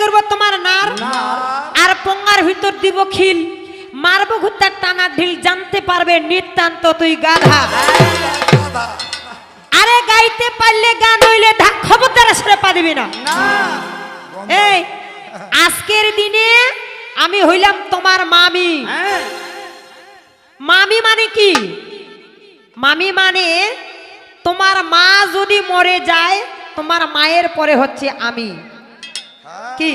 করব তোমার নার আর পঙ্গার ভিতর দিব খিল মারবো ঘুরতার টানা ঢিল জানতে পারবে নিতান্ত তুই গাধা আরে গাইতে পারলে গান হইলে ঢাক খবরদার সরে পা দিবি না এই আজকের দিনে আমি হইলাম তোমার মামি মামি মানে কি মামি মানে তোমার মা যদি মরে যায় তোমার মায়ের পরে হচ্ছে আমি কি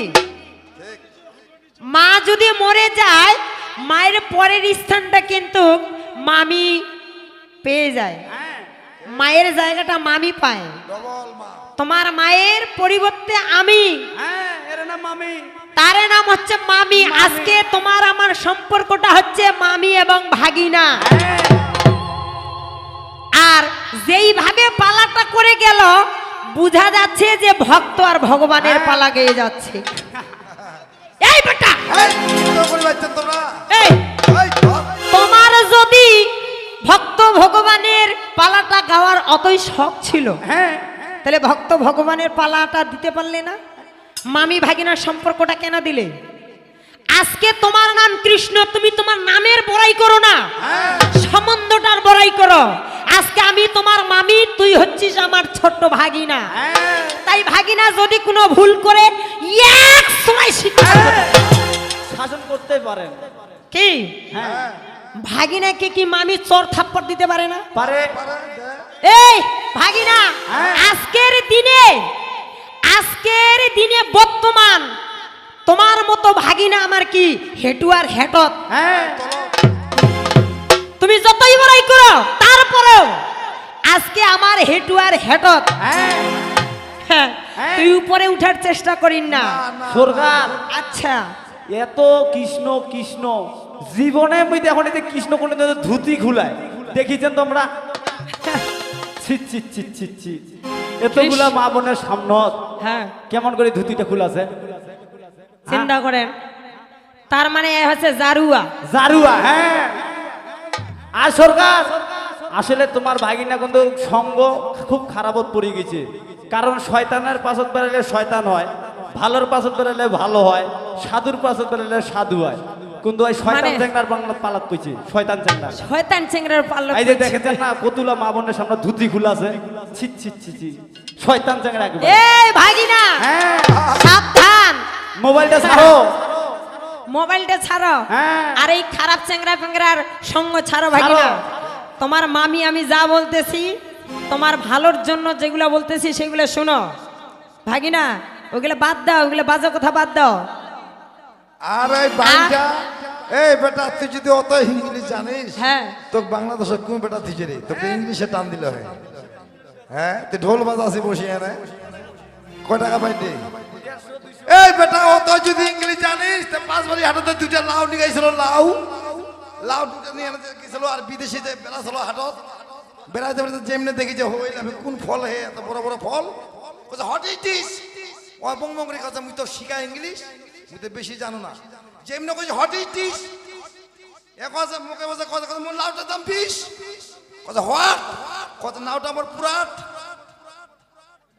মা যদি মরে যায় মায়ের পরের স্থানটা কিন্তু মামি পেয়ে যায় মায়ের জায়গাটা মামি পায় তোমার মায়ের পরিবর্তে আমি তার নাম হচ্ছে মামি আজকে তোমার আমার সম্পর্কটা হচ্ছে মামি এবং ভাগিনা আর যেইভাবে পালাটা করে গেল বুঝা যাচ্ছে যে ভক্ত আর ভগবানের পালা গিয়ে যাচ্ছে এই বেটা তোমার যদি ভক্ত ভগবানের পালাটা গাওয়ার অতই শখ ছিল তাহলে ভক্ত ভগবানের পালাটা দিতে পারলে না মামি ভাগিনার সম্পর্কটা কেন দিলে আজকে তোমার নাম কৃষ্ণ তুমি তোমার নামের বড়াই করো না সম্বন্ধটার বড়াই করো আজকে আমি তোমার মামি তুই হচ্ছিস আমার ছোট্ট ভাগিনা তাই ভাগিনা যদি কোনো ভুল করে এক সময় শাসন করতে পারেন কি ভাগিনাকে কি মামি চর থাপ্পড় দিতে পারে না পারে এই ভাগিনা আজকের দিনে বর্তমান তোমার মতো ভাগিনা আমার কি হেটু আর হেটত তুমি যতই বড়াই করো তারপরেও আজকে আমার হেটু আর হেটত তুই উপরে উঠার চেষ্টা করিস না সরকার আচ্ছা এত কৃষ্ণ কৃষ্ণ জীবনে মধ্যে এখন এই যে কৃষ্ণ কোন ধুতি খুলায় দেখিছেন তোমরা এতগুলা মা বোনের সামনে কেমন করে ধুতিটা খুলাছে চিন্তা করেন তার মানে হচ্ছে জারুয়া জারুয়া আর সরকার আসলে তোমার ভাগিনা কিন্তু সঙ্গ খুব খারাপত পড়ে গেছে কারণ শয়তানের পাছত বেড়ালে শয়তান হয় ভালোর পাছত বেড়ালে ভালো হয় সাধুর পাছত বেড়ালে সাধু হয় কিন্তু ওই শয়তান চেংড়ার বাংলা পালাত কইছে শয়তান চেংড়ার পালাত এই যে দেখেছেন না কতুলা মা বোনের সামনে ধুতি খোলা আছে ছি ছি ছি ছি শয়তান চেংড়া একবার এই ভাগিনা সাবধান মোবাইলটা ছাড়ো আর এই খারাপ চেংড়া পেংড়ার সঙ্গ ছাড়ো ভাগিনা তোমার মামি আমি যা বলতেছি তোমার ভালোর জন্য যেগুলো বলতেছি সেগুলো শোনো ভাগিনা ওগুলো বাদ দাও ওগুলো বাজে কথা বাদ দাও আরে বাইটা এই বেটা তুই যদি অত ইংলিশ জানিস তোকে বাংলাদেশে কোন বেটা দিছে রে তোকে ইংলিশে টান দিল তুই ঢোল বাজাসি বসিয়ে রে কয় টাকা পাইতে এই বেটা অত যদি ইংলিশ জানিস তো 5 বারি হাটতে দুইটা লাউ নিয়ে গেছিল লাউ দুটো নিয়ে গেছিল আর বিদেশে যে বেলা ছিল হাটত বেড়াইতে বেড়াতে যেমনি দেখি যে হইল কোন ফল হে এত বড় বড় ফল হট ইট ইস ও বঙ্গবঙ্গের কাছে মুই তো শিখা ইংলিশ মুই তো বেশি জানো না যেমনি কইছে হট ইট ইস এক আছে মুখে বসে কথা কথা মোর লাউটার দাম 20 কথা হোয়াট কথা নাওটা আমার পুরাট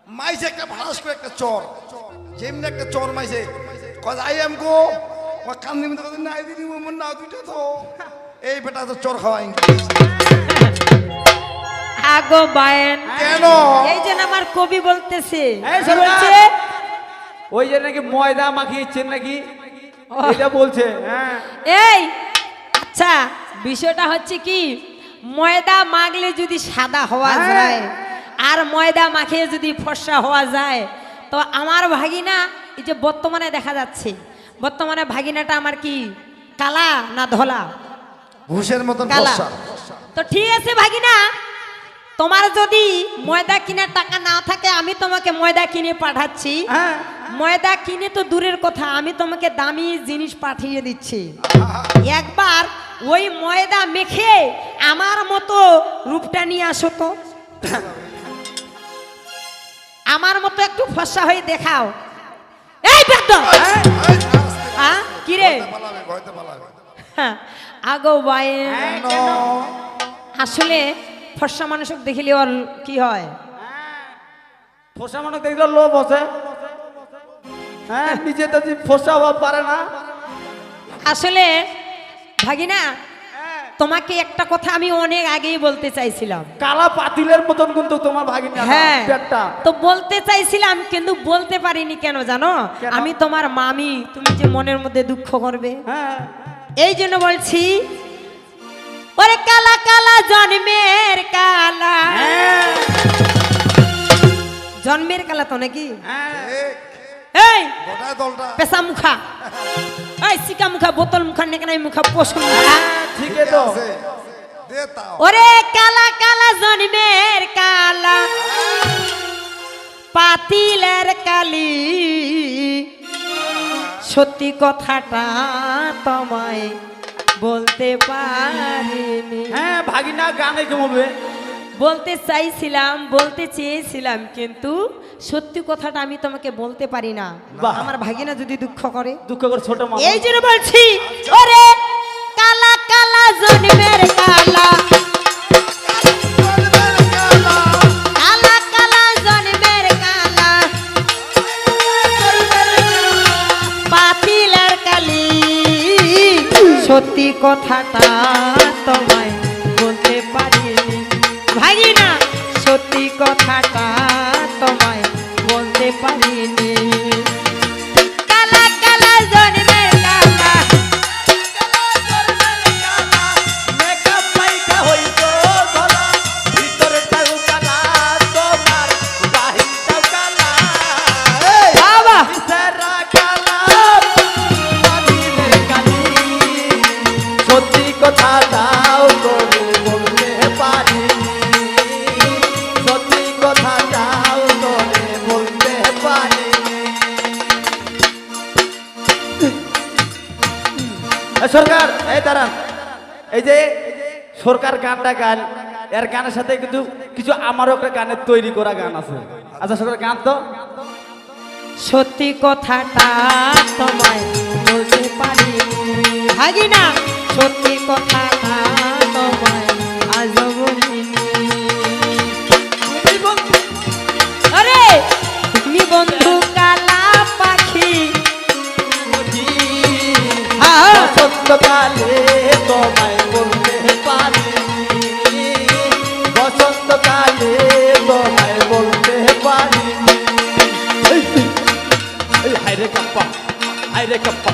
মাইছে একটা ভাড়াস করে একটা চর যেমনি একটা চর মাইছে কথা আই এম গো ও কান্দি মধ্যে কথা নাই দিদি মোর নাও দুইটা তো এই বেটা তো চর খাওয়া ইংলিশ আগো বায়েন কেন এই যে আমার কবি বলতেছে বলছে ওই যে নাকি ময়দা মাখিয়েছেন নাকি এটা বলছে এই আচ্ছা বিষয়টা হচ্ছে কি ময়দা মাখলে যদি সাদা হওয়া যায় আর ময়দা মাখিয়ে যদি ফর্সা হওয়া যায় তো আমার ভাগিনা এই যে বর্তমানে দেখা যাচ্ছে বর্তমানে ভাগিনাটা আমার কি কালা না ধলা ঘুষের মতন কালা তো ঠিক আছে ভাগিনা তোমার যদি ময়দা কেনার টাকা না থাকে আমি তোমাকে ময়দা কিনে পাঠাচ্ছি ময়দা কিনে তো দূরের কথা আমি তোমাকে দামি জিনিস পাঠিয়ে দিচ্ছি একবার ওই ময়দা মেখে আমার মতো রূপটা নিয়ে আসো তো আমার মতো একটু ফর্সা হয়ে দেখাও এই বেদম কি রে আগো বায়েন আসলে ফর্সা মানুষক দেখিলে ওর কি হয় ফর্সা মানুষ দেখলে লোভ আছে হ্যাঁ নিজে তো ফোসা হওয়া পারে না। আসলে ভাগিনা তোমাকে একটা কথা আমি অনেক আগেই বলতে চাইছিলাম। কালা পাতিলের মতন কিন্তু তোমার ভাগিনা হ্যাঁ পেটটা। তো বলতে চাইছিলাম কিন্তু বলতে পারিনি, কেন জানো? কেন? আমি তোমার মামি, তুমি যে মনের মধ্যে দুঃখ করবে, হ্যাঁ এই জন্য বলছি, ওরে কালা কালা জন্মের কালা, হ্যাঁ জন্মের কালা তো নাকি? হ্যাঁ এই গোটা দলটা পেশা মুখা, এই সিকা মুখা, বোতল মুখা, নেকনাই মুখা, পশু মুখা। ঠিক আছে তো। আছে দে তাও ওরে কালা কালা জন্মের কালা, পাতিলের কালি, সত্যি কথাটা তোমায় বলতে পারিনি। হ্যাঁ ভাগিনা গানে কমবে। বলতে চাইছিলাম, বলতে চেয়েছিলাম, কিন্তু সত্যি কথাটা আমি তোমাকে বলতে পারি না। বাহ। আমার ভাগিনা যদি দুঃখ করে, দুঃখ করে ছোট মা। এই জন্য বলছি, ওরে কালা কালা জন্মের কালা, কালা কালা জন্মের কালা, পাতিলের কালি, সত্যি কথাটা তোমায় বলতে পারিনি ভাগিনা, সত্যি কথাটা তোমায় বলতে পারিনি। কালা কালা জন্মের কালা, মেকআপ মাইকা হইতো ধলা, ভিতরটাও কালা তোমার, বাহিরটাও কালা। এই বাবা ভিতরা কালা, পাতিলের কালি, সত্যি কথাটাও তোরে বলতে পারিনি, সত্যি কথাটাও তোরে বলতে পারিনি। সরকার এই দাঁড়ান, এই যে সরকার গানটা গান, এর গানের সাথে কিন্তু কিছু আমারও একটা গানের তৈরি করা গান আছে। আচ্ছা সরকার গান তো। সত্যি কথাটা তোমায় বলতে পারিনি ভাগিনা, সত্যি কথাটা তোমায় আজ বলিনি। আরে তুমি বন্ধু কালা পাখি, হ্যাঁ, বসন্তকালে তোমায় বলতে পারিনি, বসন্তকালে তোমায় বলতে পারিনি। এই হাইরে কাপ্পা, হাইরে কাপ্পা,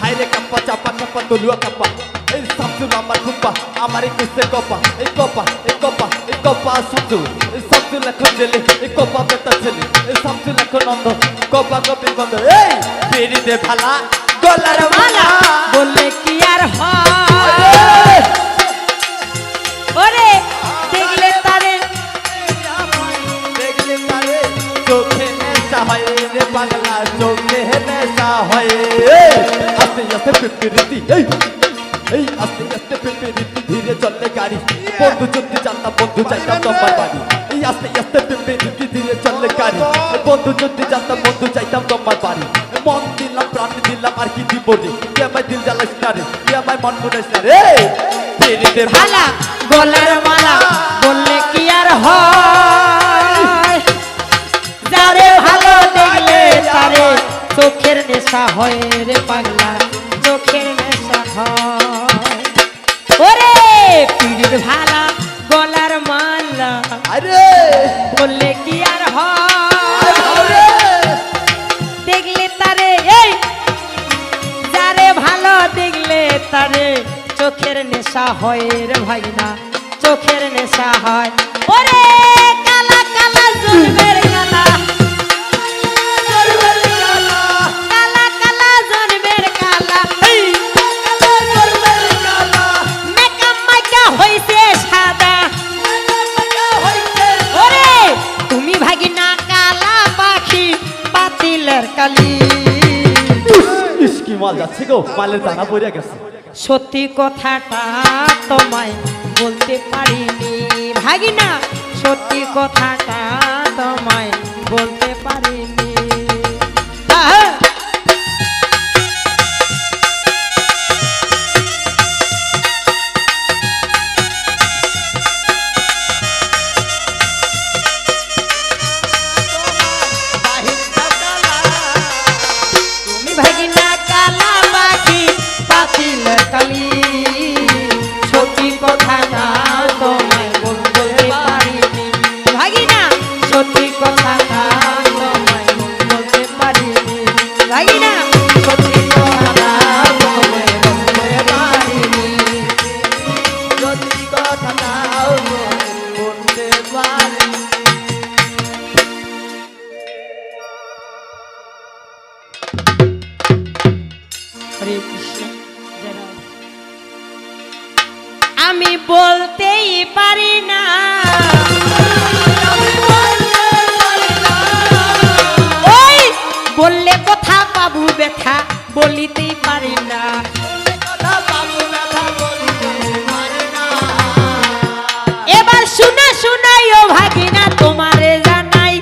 হাইরে কাপ্পা, চাপা চাপা তলুয়া কাপ্পা, এই শামসুল আমার কুপ্পা, আমারই কিসে কপা, এই কপা, এই কপা, এই কপা শামসুল, এই শামসুল এখন জেলে, এই কপা বেটা ছেলে, এই শামসুল এখন নন্দ, কপা কপি বন্ধ, এই পেরিতে ভালা গলার মালা। বললে কি আর হয়, ওরে দেখলে তারে, দেখলে তারে চোখে নেশা হয় রে পাগলা, চোখে নেশা হয়। আস্তে আস্তে পিপিরিতি, এই আস্তে আস্তে পিপিরিতি, ধীরে চললে গাড়ি, বন্ধু যদি জানতাম বন্ধু চাইতাম তোমার বাড়ি। এই আস্তে আস্তে পিপিরিতি, ধীরে চললে গাড়ি, বন্ধু যদি জানতাম বন্ধু চাইতাম তোমার বাড়ি। মন দিলাম প্রাণ দিলাম আর কি দিব রে, তুই আমায় দিল জ্বালাস না রে, তুই আমায় মন বুঝাইস না রে। পেরিতে ভালা গলার মালা, বললে কি আর হয়, যারে ভালো দেখলে তারে চোখের নেশা হয় রে পাগলা, চোখের নেশা হয়। ওরে পিড়ির ভালা গলার মালা, আরে বললে কি আর হয়, দেখলে তারে, এই যারে ভালো দেখলে তারে চোখের নেশা হয় রে ভাগিনা, চোখের নেশা হয়। ওরে কালা কালা জন্মের কালা, কালা কালা জন্মের কালা, মেকআপ মাইকা হইছে সাদা, ওরে তুমি ভাগিনা কালা পাখি, পাতিলের কালি, ইস কি মাল যাচ্ছে গো, মালের দানা পড়ে গেছে। সত্যি কথাটা তোমায় বলতে পারিনি ভাগিনা, সত্যি কথাটা তোমায় বলতে পারিনি। আহা! হরে কৃষ্ণ জয় রাধে। আমি বলতেই পারি না, ওই বললে কথা পাবো ব্যথা বলিতেই পারি না। এবার শুনা শুনাইও ভাগিনা তোমারে জানাই,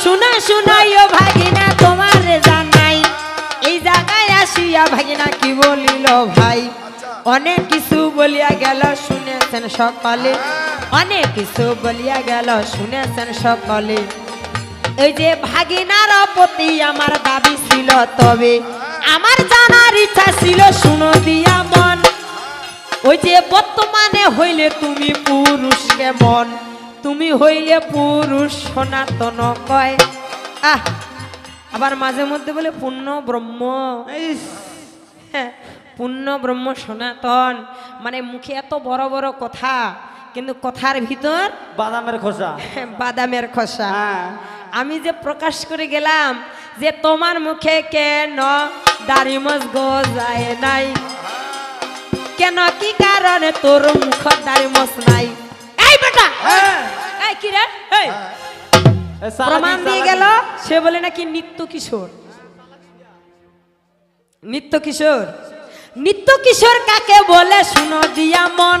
শুনা শুনাইও ভাগিনা তোমারে জানাই। এই জায়গায় আসিয়া ভাগিনা কি বলিল ভাই, অনেক কিছু বলিয়া গেল শুনেছেন সকলে, অনেক কিছু বলিয়া গেল শুনেছেন সকলে। এই যে ভাগিনার প্রতি আমার দাবি ছিল, তবে আমার জানার ইচ্ছা ছিল শুনো দিয়া মন। ওই যে বর্তমানে হইলে তুমি পুরুষ কেমন, তুমি হইলে পুরুষ সনাতন কয়। আবার মাঝে মধ্যে বলে পূর্ণ ব্রহ্ম, হ্যাঁ পূর্ণ ব্রহ্ম সনাতন, মানে মুখে এত বড় বড় কথা কিন্তু কথার ভিতর বাদামের খোসা, বাদামের খোসা। আমি যে প্রকাশ করে গেলাম যে তোমার মুখে কেন দাড়ি মজ গজায় নাই, কেন কি কারণে তোর মুখ দাড়ি মজ নাই। এই বেটা এই কি রে, এই প্রমাণ দিয়ে গেল সে বলে নাকি নিত্য কিশোর। নিত্য কিশোর, নিত্য কিশোর কাকে বলে শুনো দিয়া মন,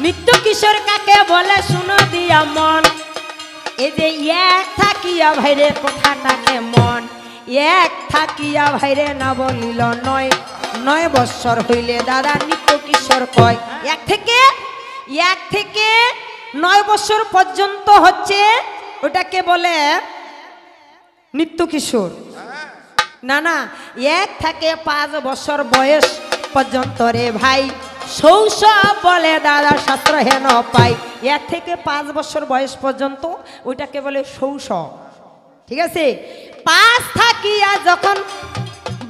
নিত্য কিশোর কাকে বলে শুনো দিয়া মন। এই যে এক থাকিয়া ভাইরে কথাটাকে মন, এক থাকিয়া ভাইরে না বলিল নয়, 9 বৎসর হইলে দাদা নিত্য কিশোর কয়। এক থেকে 9 বৎসর পর্যন্ত হচ্ছে ওটাকে বলে নিত্য কিশোর। না না, 1 থেকে 5 বছর বয়স পর্যন্ত রে ভাই শৈশব বলে দাদা শাস্ত্র হেন পাই। 1 থেকে 5 বছর বয়স পর্যন্ত ওইটাকে বলে শৈশব, ঠিক আছে। 5 থাকিয়া যখন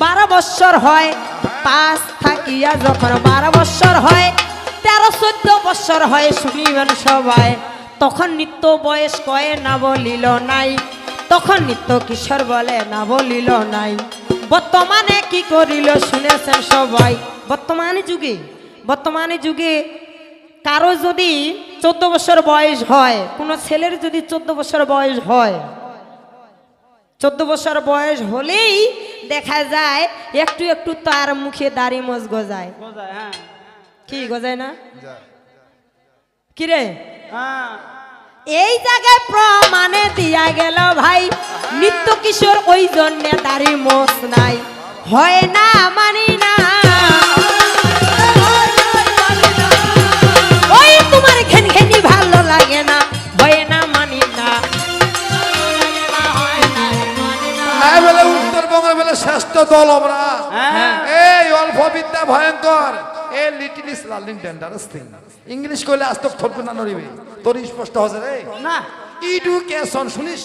12 বছর হয়, 5 থাকিয়া যখন 12 বছর হয়, 13-14 বছর হয় শুনিবেন সবাই, তখন নিত্য বয়স কয়ে না বলিল নাই, তখন নিত্য কিশোর বলে না বলিল নাই। বর্তমানে কি করিল শুনেছেন সবাই। বর্তমানে যুগে কারো যদি 14 বছর বয়স হয়, কোনো ছেলের যদি 14 বছর বয়স হয়, 14 বছর বয়স হলেই দেখা যায় একটু একটু তার মুখে দাড়ি মোজ গজায়। কি গজায় না কি রে? এই জায়গায় প্রমাণে দিয়া গেল ভাই নিত্য কিশোর ওই জন্যে দাড়ি মোছ নাই, হয় না মানি না। ওই তোমার ঘেনঘেনি ভালো লাগে না, হয় না মানি না। বলে উত্তরবঙ্গের বলে শ্রেষ্ঠ দল আমরা, এই অল্প বিদ্যা ভয়ঙ্কর, a little is learning dangerous thing. English কইলে আজ তো থরবে না নড়িবে, তোর স্পষ্ট হচ্ছে রে না। এডুকেশন শুনিস,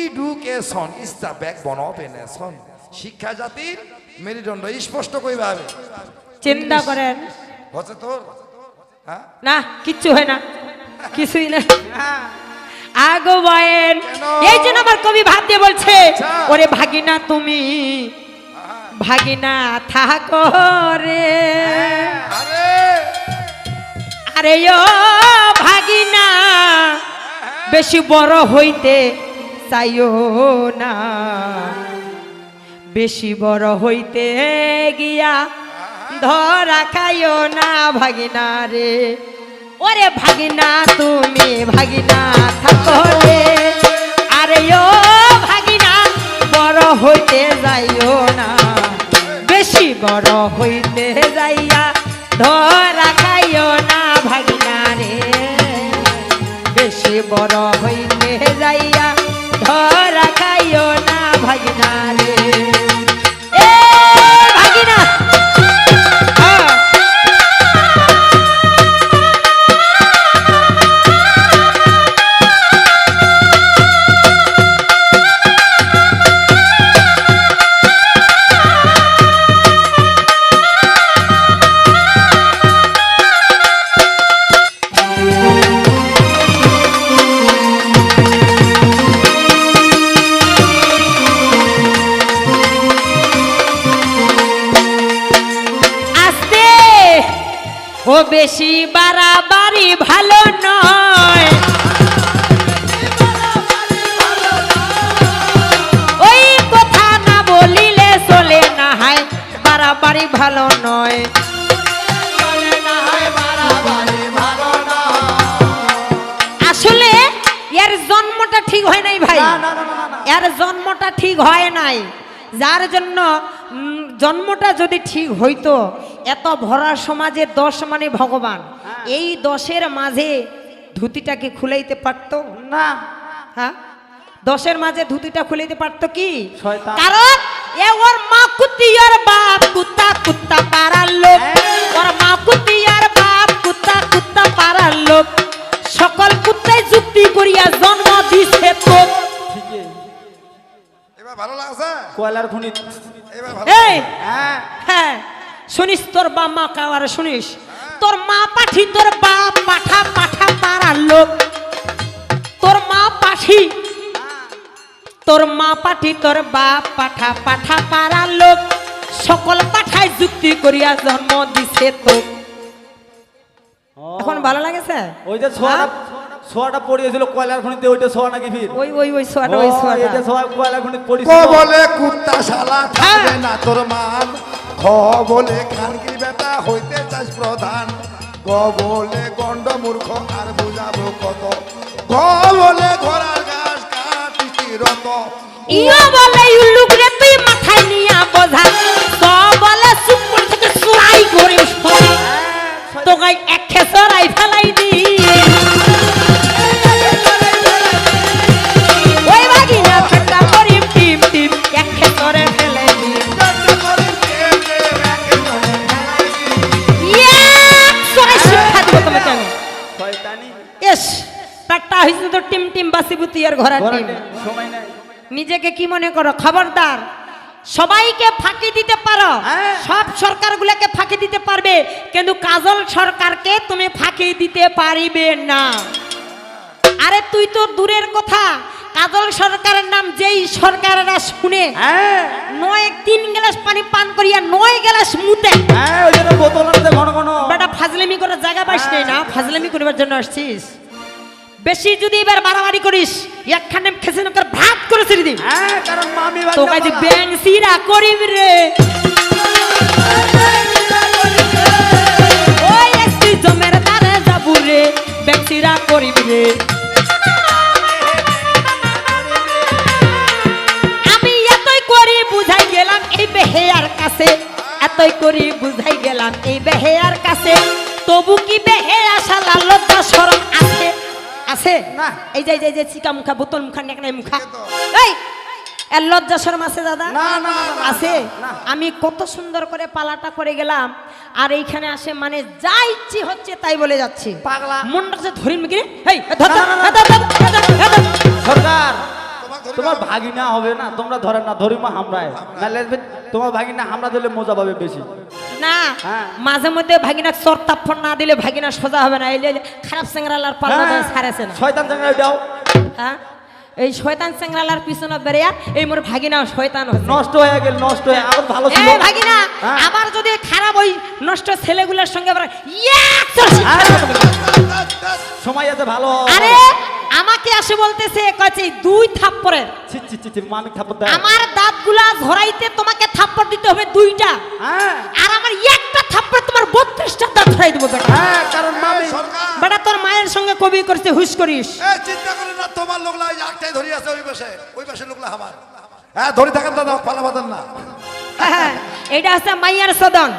education is the backbone of a nation. শিক্ষা জাতির মেরুদণ্ড, স্পষ্ট কইবা হবে। চিন্তা করেন হচ্ছে তোর না, কিচ্ছু হয় না, কিছুই না। আগো বয়েন, এই জন্য আমার কবি ভাব দিয়ে বলছে, ওরে ভাগিনা তুমি ভাগিনা থাকো রে, আরে ও ভাগিনা বেশি বড় হইতে চাইও না, বেশি বড় হইতে গিয়া ধরা খাইও না ভাগিনা রে। ওরে ভাগিনা তুমি ভাগিনা থাকো রে, আরে ও ভাগিনা বড় হইতে যাইও না, বেশি বড় হইতে যাইয়া ধরা খাইও না ভাগিনা রে, বেশি বড় হইতে যাইয়া ধরা খাইও না ভাগিনা রে। এ ভাগিনা ও বেশি বাড়াবাড়ি ভালো নয়, ওই কথা না বলিলে চলে না হয়, বাড়াবাড়ি ভালো নয়। আসলে এর জন্মটা ঠিক হয় নাই ভাই, এর জন্মটা ঠিক হয় নাই, যার জন্য জন্মটা যদি ঠিক হইতো এত ভরা সমাজে 10 মানে ভগবান, এই 10-এর মাঝে ধুতিটাকে খুলাইতে পারতো না। হ্যাঁ, 10-এর মাঝে ধুতিটা খুলাইতে পারতো কি? শয়তান। কারণ এ ওর মা কুত্তি আর বাপ কুত্তা, কুত্তা পাড়ার লোক, ওর মা কুত্তি আর বাপ কুত্তা, কুত্তা পাড়ার লোক, সকল কুত্তাই যুক্তি করিয়া জন্ম দিছে তো। ঠিকই। এবার ভালো লাগছে? কয়লার খনি। এবার ভালো এই হ্যাঁ হ্যাঁ, শুনিস তোর বাপ মা কাওয়ার শুনিস, তোর মা পাঠি তোর বাপ পাঠা, পাঠা পাড়ার লোক, তোর মা পাঠি, তোর মা পাঠি তোর বাপ পাঠা, পাঠা পাড়ার লোক, সকল পাঠায় যুক্তি করিয়া জন্ম দিছে তো। এখন ভালো লাগেছে? ওই যে ছোয়াটা পড়িয়েছিল কয়লার খনিতে, ওইটা ছোয়া নাকি ফির? ওই ওই ওই সোয়াটা, ওই সোয়াটা। এটা ছোয়া কয়লার খনিতে ক পড়িয়েছিল। বলে কুত্তা শালা থাকবে না তোর মান, খ বলে খানকির বেটা হইতে চাস প্রধান, গ বলে গন্ড মূর্খ আর বুঝাবো কত, গ বলে ঘোড়ার ঘাস কাটিতি রত, ইয়া বলে ইউলুক রে তুই মাথায় নিয়া বোঝা, তো বলে সুপুর থেকে সুরাই করি তো গাই এক খেসরাই ফেলাই দি, ওই বাগিনা পেটা করি টিম টিম এক খেসরে ফেলাই দি, ইয়া সরাই শিক্ষা দিব তোমাকে আমি। শয়তানি। এস পেটটা হইছে তো টিম টিম বাসিবুতি আর ঘোড়া ঘরে টিম। নেই, সময় নাই। নিজেকে কি মনে করো? খবরদার, সবাইকে ফাঁকি দিতে পারো, হ্যাঁ। সব সরকারগুলোকে ফাঁকি দিতে পারবে, কিন্তু কাজল সরকারকে তুমি ফাঁকি দিতে পারিবে না। আরে তুই তো দূরের কথা, কাজল সরকারের নাম যেই সরকারেরা শুনে হ্যাঁ 3 গ্লাস পানি পান করিয়া 9 গ্লাস মুতে, হ্যাঁ, ওই জন্য বোতল আনতে ঘন ঘন। বেটা ফাজলামি করার জায়গা পাইস নাই না, ফাজলামি করিবার জন্য আসছিস। বেশি যদি এবার বাড়াবাড়ি করিস একখানে খেসে নকর ভাত করে ছেড়ে দিই, হ্যাঁ, কারণ মামি তো কাজে ব্যাং সিরা করিব রে, ওই এসি জমের তারে যাবু রে, ব্যাং সিরা করিব রে। আমি এতই করি বুঝাই গেলাম এই বেহেয়ার কাছে, এতই করি বুঝাই গেলাম এই বেহেয়ার কাছে, তবু কি বেহেয়া শালা লজ্জা শরম আছে? আছে না। এই যে যে চিকা মুখা বোতল মুখা নেকড়াই মুখা, এই এর লজ্জা শরম আছে দাদা? না, না, না, না, আছে। না। আমি কত সুন্দর করে পালাটা করে গেলাম, আর এইখানে আসে মানে যা ইচ্ছে হচ্ছে তাই বলে যাচ্ছে। পাগলা। মনটা যে ধরিন মিকি রে, এই ধর না, না, না, ধর, ধর, ধর, ধর, ধর, ধর। সরকার তোমাকে ধরে তোমার ভাগিনা হবে না, তোমরা ধরেন না, ধরিমা হামরায় নাহলে তোমার ভাগিনা হামরা দিলে মজা পাবে বেশি। না, হ্যাঁ। মাঝে মধ্যে ভাগিনা চর তাপ্পর না দিলে ভাগিনা সোজা হবে না, এলে খারাপ সেংরালার পাল্লা হ্যাঁ, ছাড়েছে না। শয়তান জাঙ্গা দাও, হ্যাঁ, এই শয়তান সেংরালার পিছনে বেরিয়া এই মোর ভাগিনা শয়তান হচ্ছে। নষ্ট হয়ে গেল, নষ্ট হয়ে আবার ভালো ছিল। এই ভাগিনা হ্যাঁ। আবার যদি খারাপ ওই নষ্ট ছেলেগুলোর সঙ্গে আবার ইয়াক তোর শিক্ষা হ্যাঁ। দেবো। সময় আছে ভালো। আরে আমাকে আসে বলতেছে কইছে 2 থাপ্পড়ের, ছি ছি ছি ছি, মামি থাপ্পড় দেয়। আমার দাঁতগুলা ঝরাইতে তোমাকে থাপ্পড় দিতে হবে 2টা, হ্যাঁ আর আমার একটা থাপ্পড় তোমার 32টা দাঁত ঝরাই দেবো বেটা। হ্যাঁ, কারণ মামি সরকার বেটা তোর মায়ের সঙ্গে কবি করতে হুশ করিস। এই চিন্তা করে না, তোমার লোকলা ওই একটাই ধরি আছে ওই পাশে লোকলা আমার, হ্যাঁ ধরি থাকেন দাদা, পালা বাঁধেন না। হ্যাঁ, এটা হচ্ছে মাইয়ার সদন,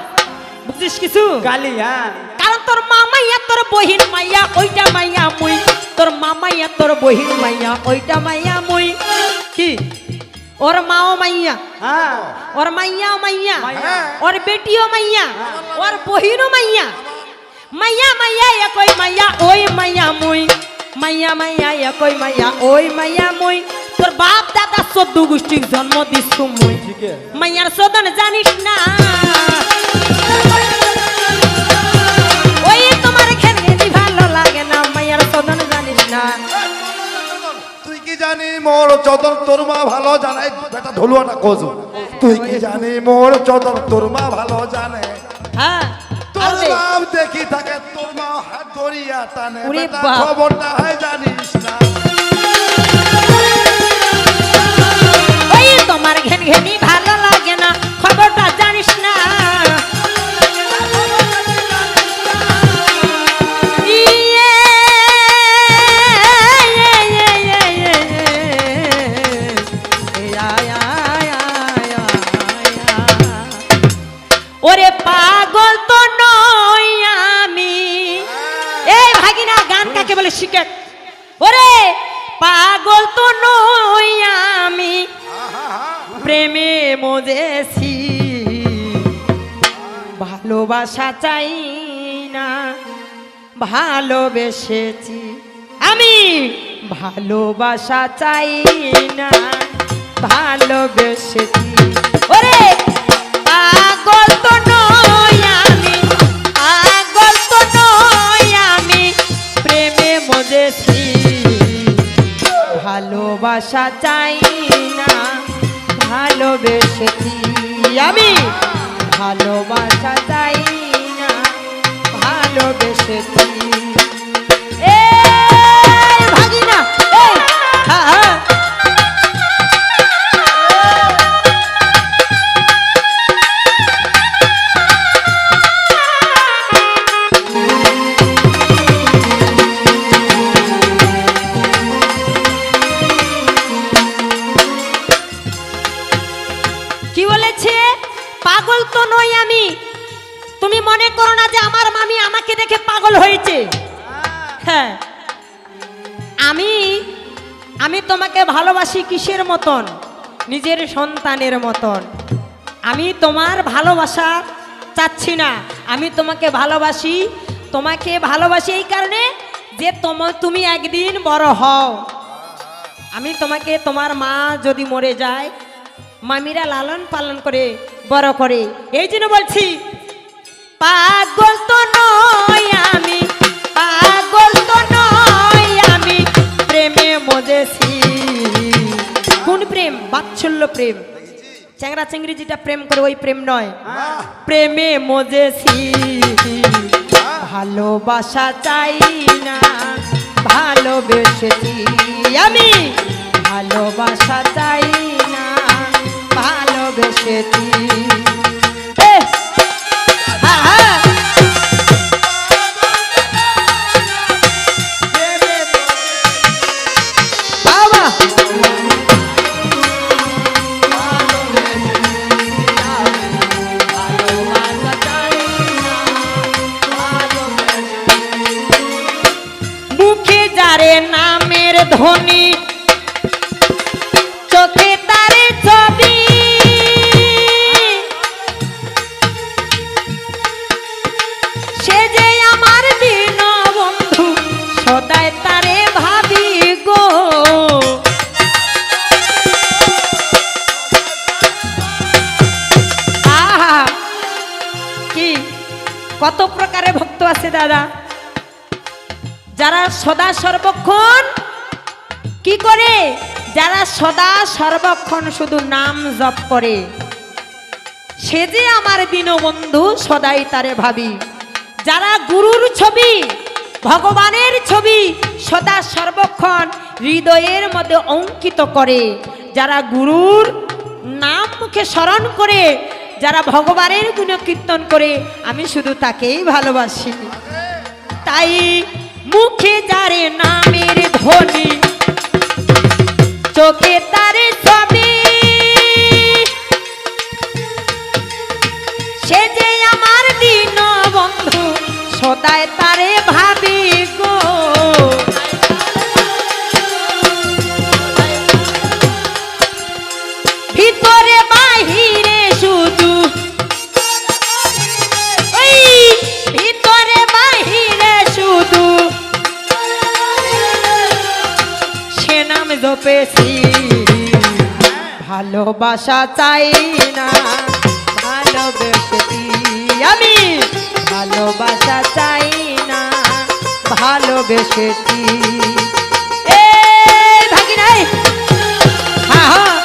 বুঝছিস কিছু? গালি। হ্যাঁ কারণ তোর মামাইয়া তোর বহিন মাইয়া ওইটা মাইয়া মুই, তোর মামাইয়া তোর বহিন মাইয়া ওইটা মাইয়া মুই, কি ওর মাও মাইয়া, হ্যাঁ ওর মাইয়াও মাইয়া, মাইয়া। ওর বেটিও মাইয়া, ওর বহিনও মাইয়া, মাইয়া মাইয়া একই মাইয়া ওই মাইয়া মুই, মাইয়া মাইয়া একই মাইয়া ওই মাইয়া মুই, তোর বাপ দাদা 14 গোষ্ঠীর জন্ম দিছু মুই, ঠিক আছে। মাইয়ার সদন জানিস না, ওই তোমার খেলনি ভালো লাগে না, মাইয়ার সদন জানিস না। তুই কি জানি মোর চদর তোর মা ভালো জানে, বেটা ঢোলুয়াটা কোজো, তুই কি জানি মোর চদর তোর মা ভালো জানে, হ্যাঁ, তোর নাম দেখি তাকে তোর মা হাত ধরিয়া টানে ওরে বেটা বাপ। খবরটা হয় জানিস না ওই তোমার ঘেন ঘেনি ভালো লাগে না খবরটা জানিস না ইয়ে, ওরে পাগল তো নই আমি এই ভাগিনা গান কাকে বলে শিখে ওরে পাগল তো নই আমি প্রেমে মজেছি ভালোবাসা চাই না ভালোবেসেছি আমি ভালোবাসা চাই না ভালোবেসেছি ওরে পাগল তো নই আমি পাগল তো নই আমি প্রেমে মজেছি ভালোবাসা চাই না ভালোবেসেছি আমি ভালোবাসা চাই না ভালোবেসেছি এই ভাগিনা এই হ্যাঁ হ্যাঁ কি বলেছে পাগল তো নই আমি তুমি মনে করো না যে আমার মামি আমাকে দেখে পাগল হয়েছে হ্যাঁ আমি আমি তোমাকে ভালোবাসি কিসের মতন নিজের সন্তানের মতন আমি তোমার ভালোবাসা চাচ্ছি না আমি তোমাকে ভালোবাসি এই কারণে যে তুমি একদিন বড় হও আমি তোমাকে তোমার মা যদি মরে যায় মামিরা লালন পালন করে বড় করে এই জন্য বলছি পাগল তো নই আমি পাগল তো নই আমি প্রেমে মজেছি কোন প্রেম বাৎসল্য প্রেম চ্যাংরা চেংড়ি যেটা প্রেম করে ওই প্রেম নয় প্রেমে মজেছি ভালোবাসা চাই না ভালোবেসেছি আমি ভালোবাসা চাই না ভালোবেসেছি মুখে যারে নামের ধ্বনি চোখে তারে ছবি সে যে আমার দিন বন্ধু সদাই তারে ভাবি গো আহা কি কত প্রকারে ভক্ত আছে দাদা যারা সদা সর্বক্ষণ কি করে যারা সদা সর্বক্ষণ শুধু নাম জপ করে সে যে আমার দীনবন্ধু সদাই তারে ভাবি যারা গুরুর ছবি ভগবানের ছবি সদা সর্বক্ষণ হৃদয়ের মধ্যে অঙ্কিত করে যারা গুরুর নাম মুখে স্মরণ করে যারা ভগবানের গুণ কীর্তন করে আমি শুধু তাকেই ভালোবাসি তাই মুখে যারে নামের ধ্বনি চোখে তারে ছবি সে যে আমার দিন বন্ধু সদাই তারে ভাবি গো ভিতরে বাহিরে শুধু ভিতরে বাহিরে শুধু সে নাম জপেছি ভালোবাসা চাই না ভালোবেসেছি আমি ভালোবাসা চাই না ভালোবেসেছি এ ভাগি নাই হ্যাঁ হ্যাঁ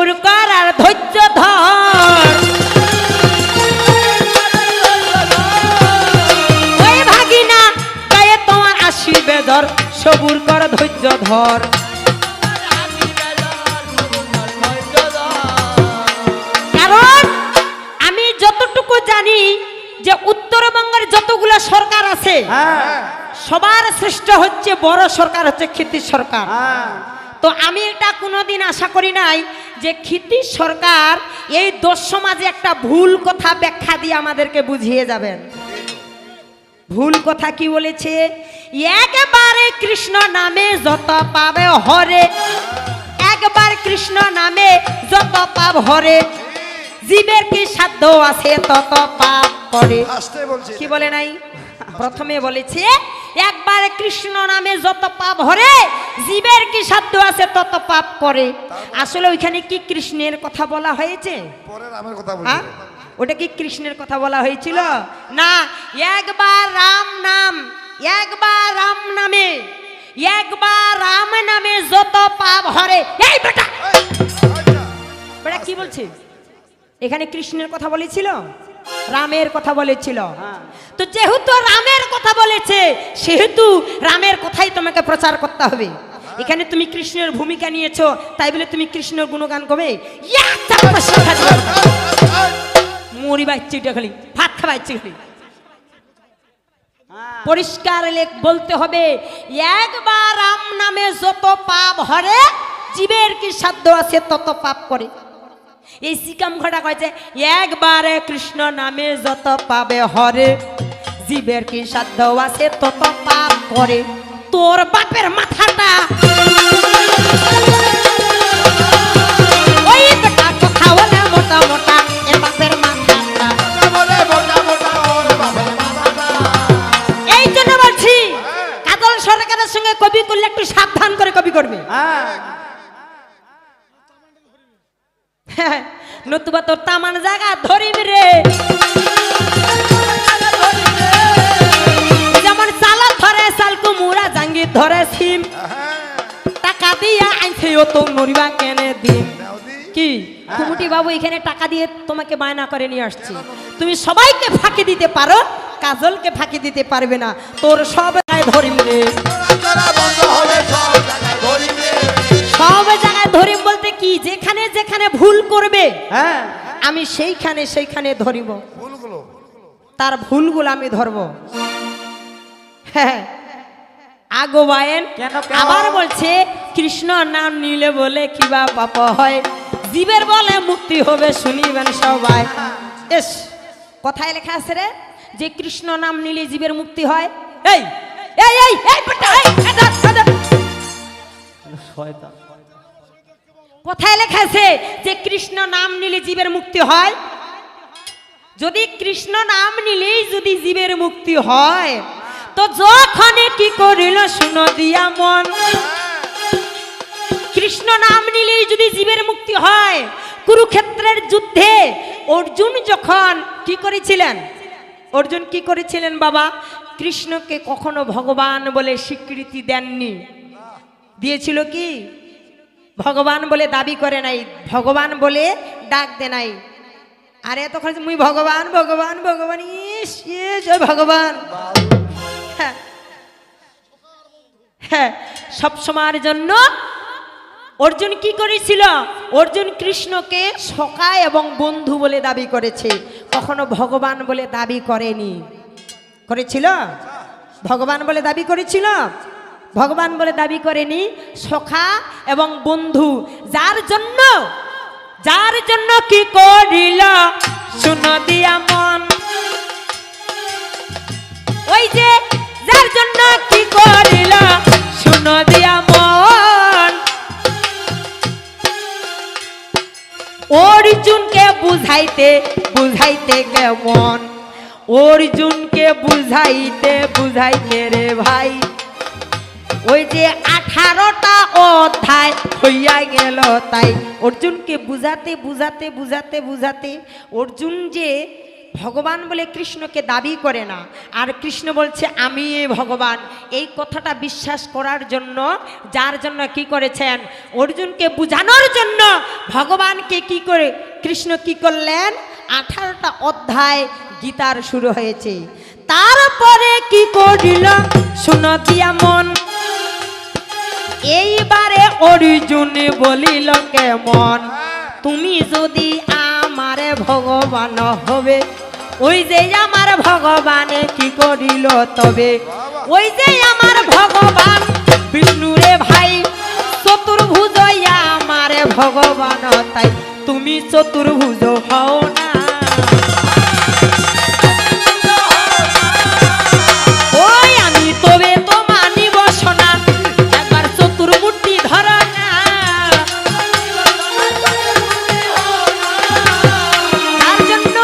সবুর কর আর ধৈর্য ধর। ওই ভাগিনা গায়ে তোমার আসিবে ধর, সবুর কর ধৈর্য ধর। কারণ আমি যতটুকু জানি যে উত্তরবঙ্গের যতগুলো সরকার আছে সবার শ্রেষ্ঠ হচ্ছে বড় সরকার হচ্ছে ক্ষিতিশ সরকার। তো আমি এটা কোনোদিন আশা করি নাই যে ক্ষিতিশ সরকার এই দোষ সমাজে একটা ভুল কথা ব্যাখ্যা দিয়ে আমাদেরকে বুঝিয়ে যাবেন। ভুল কথা কি বলেছে? একবারে কৃষ্ণ নামে যত পাবে হরে, একবার কৃষ্ণ নামে যত পাপ হরে, জীবের কি সাধ্য আছে তত পাপ করে। কি বলে নাই? প্রথমে বলেছে একবার কৃষ্ণ নামে যত পাপ হরে, জীবের কি সাধ্য আছে তত পাপ করে। আসলে ওইখানে কি কৃষ্ণের কথা বলা হয়েছে? ওটা কি কৃষ্ণের কথা বলা হয়েছিল? না, একবার রাম নাম, একবার রাম নামে, একবার রাম নামে যত পাপ হরে। এই বেটা বেটা কি বলছে? এখানে কৃষ্ণের কথা বলেছিল, রামের কথা বলেছিল। তো যেহেতু রামের কথা বলেছে সেহেতু রামের কথাই তোমাকে প্রচার করতে হবে। এখানে তুমি কৃষ্ণের ভূমিকা নিয়েছো তাই বলে তুমি কৃষ্ণের গুণগান করবে? মরি বাচ্চা খালি ভাত খাওয়াচ্ছে খালি। পরিষ্কার বলতে হবে একবার রাম নামে যত পাপ হরে, জীবের কি সাধ্য আছে তত পাপ করে। এই সিকাম ঘটা কয়েছে একবারে কৃষ্ণ নামে যত পাবে হরে, জীবের কি সাধ্য আছে তত পাপ করে। তোর বাপের মাথাটা ওই বেটা কথা বলে মোটা মোটা, এ বাপের মাথাটা। এই জন্য বলছি কাজল সরকারের সঙ্গে কবি করলে একটু সাবধান করে কবি করবে, নতুবা তোর তামান জায়গা ধরিব রে। যেমন চালা ধরে চালকু মুড়া জাঙ্গি ধরে সিম, টাকা দিয়া আনছে ও তো নড়িবা কেনে দিন। কি কুমুটি বাবু এখানে টাকা দিয়ে তোমাকে বায়না করে নিয়ে আসছি। তুমি সবাইকে ফাঁকি দিতে পারো, কাজলকে ফাঁকি দিতে পারবে না। তোর সব জায়গায় ধরিম রে, সব জায়গায় ধরিম বলতে কি যেখানে যেখানে ভুল করবে আমি সেইখানে সেইখানে ধরিব, তার ভুলগুলো আমি ধরব। হ্যাঁ আগো বায়েন আবার বলছে কৃষ্ণ নাম নিলে বলে কিবা পাপ হয়, জীবের বলে মুক্তি হবে শুনিবেন সবাই। এস কথায় লেখা আছে রে যে কৃষ্ণ নাম নিলে জীবের মুক্তি হয়। এই এই এই এই বেটা এই শয়তান, কোথায় লেখা আছে যে কৃষ্ণ নাম নিলে জীবের মুক্তি হয়? যদি কৃষ্ণ নাম নিলেই যদি জীবের মুক্তি হয় তো যখন কি করিল শুনো দিয়া মন, কৃষ্ণ নাম নিলেই যদি জীবের মুক্তি হয়, কুরুক্ষেত্রের যুদ্ধে অর্জুন যখন কি করেছিলেন, অর্জুন কি করেছিলেন বাবা? কৃষ্ণকে কখনো ভগবান বলে স্বীকৃতি দেননি, দিয়েছিল কি? ভগবান বলে দাবি করে নাই, ভগবান বলে ডাক দে নাই। আরে তখন মুই ভগবান ভগবান ভগবান ইস জয় ভগবান। হ্যাঁ সব সময়ের জন্য অর্জুন কি করেছিল? অর্জুন কৃষ্ণকে সখা এবং বন্ধু বলে দাবি করেছে, কখনো ভগবান বলে দাবি করেনি। করেছিল? ভগবান বলে দাবি করেছিল? ভগবান বলে দাবি করেনি, সখা এবং বন্ধু। যার জন্য কি করিল শুনো দিয়া মন, ওই যে যার জন্য কি করিল শুনো দিয়া মন, অর্জুনকে বুঝাইতে বুঝাইতে কেমন, অর্জুনকে বুঝাইতে বুঝাইতে রে ভাই ওই যে 18টা অধ্যায় হইয়া গেল। তাই অর্জুনকে বুঝাতে বুঝাতে বুঝাতে বুঝাতে অর্জুন যে ভগবান বলে কৃষ্ণকে দাবি করে না, আর কৃষ্ণ বলছে আমি ভগবান। এই কথাটা বিশ্বাস করার জন্য, যার জন্য কি করেছেন, অর্জুনকে বুঝানোর জন্য ভগবানকে কি করে কৃষ্ণ কি করলেন, 18টা অধ্যায় গীতার শুরু হয়েছে। তারপরে কি করিল শুনো দিয়া মন, এইবারে অর্জুন বলিল কেমন, তুমি যদি আমারে ভগবান হবে, ওই যে আমার ভগবানে কি করিল তবে, ওই যে আমার ভগবান বিষ্ণুরে ভাই চতুর্ভুজ আমারে ভগবান, তাই তুমি চতুর্ভুজ হও না। ওই আমি তবে তো মানিব সোনা, একবার চতুর্মূর্তি ধর না। তার জন্য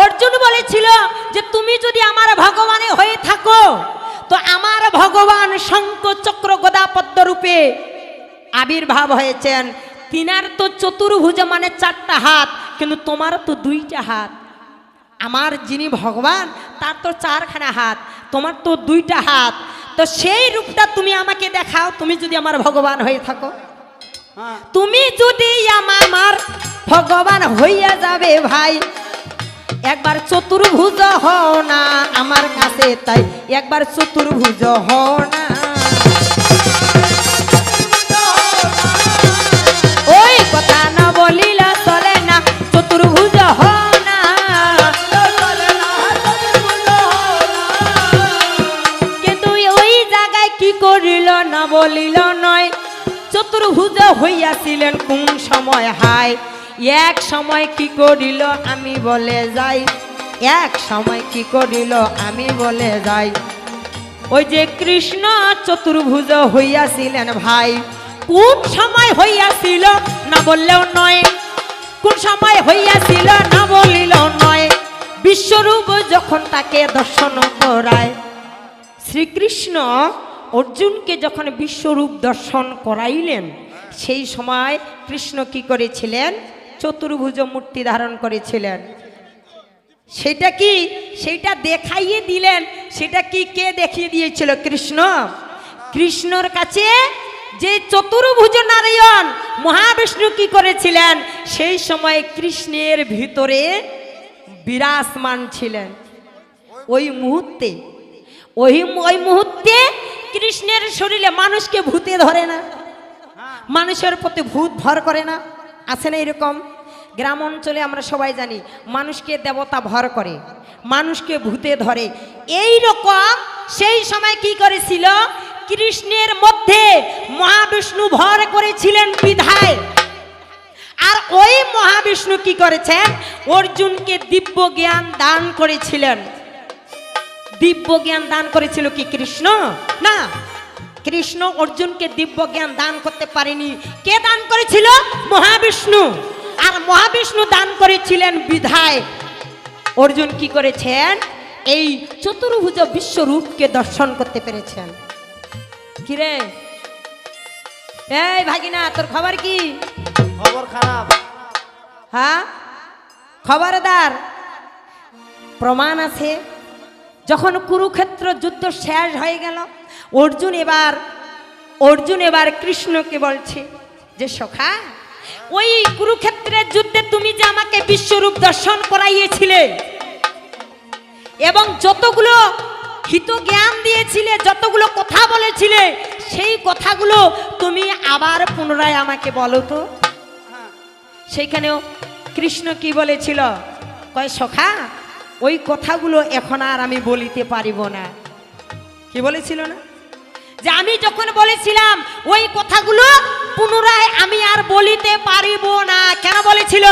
অর্জুন বলেছিল যে তুমি যদি আমার ভগবানে হয়ে থাকো, তো আমার ভগবান শঙ্খ চক্র গদা পদ্ম রূপে আবির্ভাব হয়েছেন। তিনার তো চতুর্ভুজ মানে 4টা হাত, কিন্তু তোমার তো 2টা হাত। আমার যিনি ভগবান তার তো 4খানা হাত, তোমার তো 2টা হাত। তো সেই রূপটা তুমি আমাকে দেখাও, তুমি যদি আমার ভগবান হয়ে থাকো। তুমি যদি আমার ভগবান হইয়া যাবে ভাই, একবার চতুর্ভুজ হও না আমার কাছে, তাই একবার চতুর্ভুজ হও না। ওই কথা না বলিলা চলে না, চতুর্ভুজ হও না। কিন্তু ওই জায়গায় কি করিল না বলিল নয়, চতুর্ভুজ হইয়াছিলেন কোন সময় হায়, এক সময় কি করিল আমি বলে যাই, এক সময় কি করিল আমি বলে যাই। ওই যে কৃষ্ণ চতুর্ভুজ হইয়াছিলেন ভাই, কোন সময় হইয়াছিল না বললেও নয়, কোন সময় হইয়াছিল না বলিলেও নয়। বিশ্বরূপ যখন তাকে দর্শন করায়, শ্রীকৃষ্ণ অর্জুনকে যখন বিশ্বরূপ দর্শন করাইলেন, সেই সময় কৃষ্ণ কি করেছিলেন, চতুর্ভুজ মূর্তি ধারণ করেছিলেন। সেটা কি, সেটা দেখাইয়ে দিলেন। সেটা কি, কে দেখিয়ে দিয়েছিল, কৃষ্ণ। কৃষ্ণর কাছে যে চতুর্ভুজ নারায়ণ মহাবিষ্ণু কি করেছিলেন, সেই সময় কৃষ্ণের ভিতরে বিরাজমান ছিলেন। ওই মুহূর্তে ওই মুহূর্তে কৃষ্ণের শরীরে মানুষকে ভূতে ধরে না, মানুষের প্রতি ভূত ভর করে না, আছে না এরকম? গ্রাম অঞ্চলে আমরা সবাই জানি মানুষকে দেবতা ভর করে, মানুষকে ভূতে ধরে। এই রকম সেই সময় কি করেছিল, কৃষ্ণের মধ্যে মহাবিষ্ণু ভর করেছিলেন বিধায়। আর ওই মহাবিষ্ণু কি করেছেন, অর্জুনকে দিব্য জ্ঞান দান করেছিলেন। দিব্য জ্ঞান দান করেছিল কি কৃষ্ণ? না, কৃষ্ণ অর্জুনকে দিব্য জ্ঞান দান করতে পারেনি। কে দান করেছিল? মহাবিষ্ণু। আর মহাবিষ্ণু দান করেছিলেন বিধায় অর্জুন কি করেছেন, এই চতুর্ভুজ বিশ্বরূপকে দর্শন করতে পেরেছেন। কিরে এই ভাগিনা, তোর খবর কি? খবর খারাপ। হ্যাঁ, খবরদার। প্রমাণ আছে। যখন কুরুক্ষেত্র যুদ্ধ শেষ হয়ে গেল, অর্জুন এবার কৃষ্ণকে বলছে যে সখা, ওই কুরুক্ষেত্রের যুদ্ধে তুমি যে আমাকে বিশ্বরূপ দর্শন করাইয়েছিলে এবং যতগুলো হিত জ্ঞান দিয়েছিলে, যতগুলো কথা বলেছিলে, সেই কথাগুলো তুমি আবার পুনরায় আমাকে বলো তো। সেইখানেও কৃষ্ণ কি বলেছিল, কয় সখা, ওই কথাগুলো এখন আর আমি বলিতে পারিব না। কি বলেছিল না, যে আমি যখন বলেছিলাম ওই কথাগুলো পুনরায় আমি আর বলিতে পারিব না। কেন বলেছিল?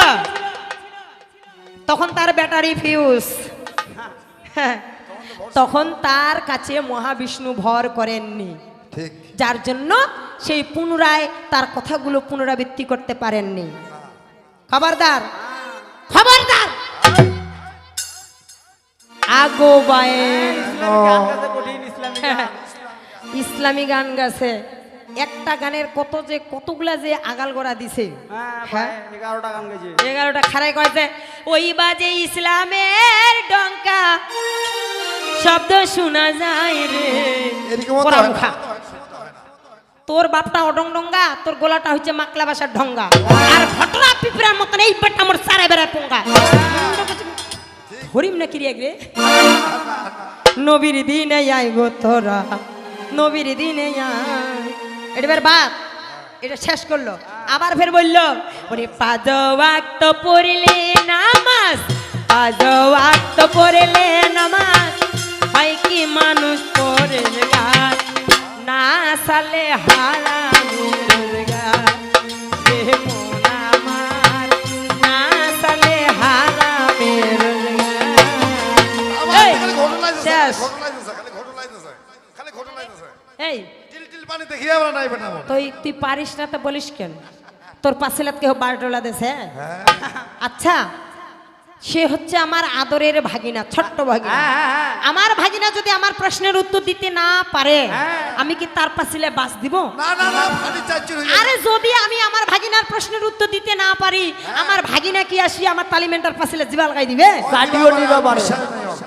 তখন তার ব্যাটারি ফিউজ, তখন তার কাছে মহাবিষ্ণু ভর করেননি, যার জন্য সেই পুনরায় তার কথাগুলো পুনরাবৃত্তি করতে পারেননি। খবরদার, খবরদার। আগো বায়েন ইসলামী গান গাছে, একটা গানের কতগুলা যে আগাল গোড়া দিছে। 11টা গান গেছে। 11টা খারাই কয়েছে ওই বাজে ইসলামের ডঙ্কা শব্দ শোনা যায় রে। এরকম তো পোড়া হয় না। মুখা। তোর বাপটা অডং ডঙ্গা, তোর গোলাটা হচ্ছে মাকলা বাসার ঢঙ্গা, আর ঘটনা পিঁপড়ার মতন এই পেটটা আমার সারা বেড়ায় পঙ্গা। হরিম না কি রে? নবীর দিনে আইব তোরা, নবীর দিনে আয়। এবার বাদ, এটা শেষ করলো, আবার ফের বললো ওরে পাঁচ ওয়াক্ত পড়লে নামাজ, পাঁচ ওয়াক্ত পড়লে নামাজ, হয় কি মানুষ পড়ে গান, না সালে হারাম রোজগার, রে মন আমার, না সালে হারামের রোজগার। আমার এই, খালি ঘটনা দিছে, শেষ। ঘটনা দিছে, খালি ঘটনা দিছে, খালি ঘটনা দিছে। এই টিল টিল পানি দেখিয়ে আমরা নাই বেটা আমার। তুই পারিস না তো বলিস কেন? তোর পাশে কেউ বারোটোলা দেশে। আচ্ছা, সে হচ্ছে আমার আদরের ভাগিনা, ছোট্ট ভাগিনা। আমার ভাগিনা যদি আমার প্রশ্নের উত্তর দিতে না পারে, আমি কি তার পাশে বাস দিব? না না না, পানি চাচ্ছি হয়ে আরে যদি আমি আমার ভাগিনার প্রশ্নের উত্তর দিতে না পারি, আমার ভাগিনা কি আসি আমার তালিমেন্টার পাশে জিবাল গাই দিবে? চাটিও নিয়ে পারে,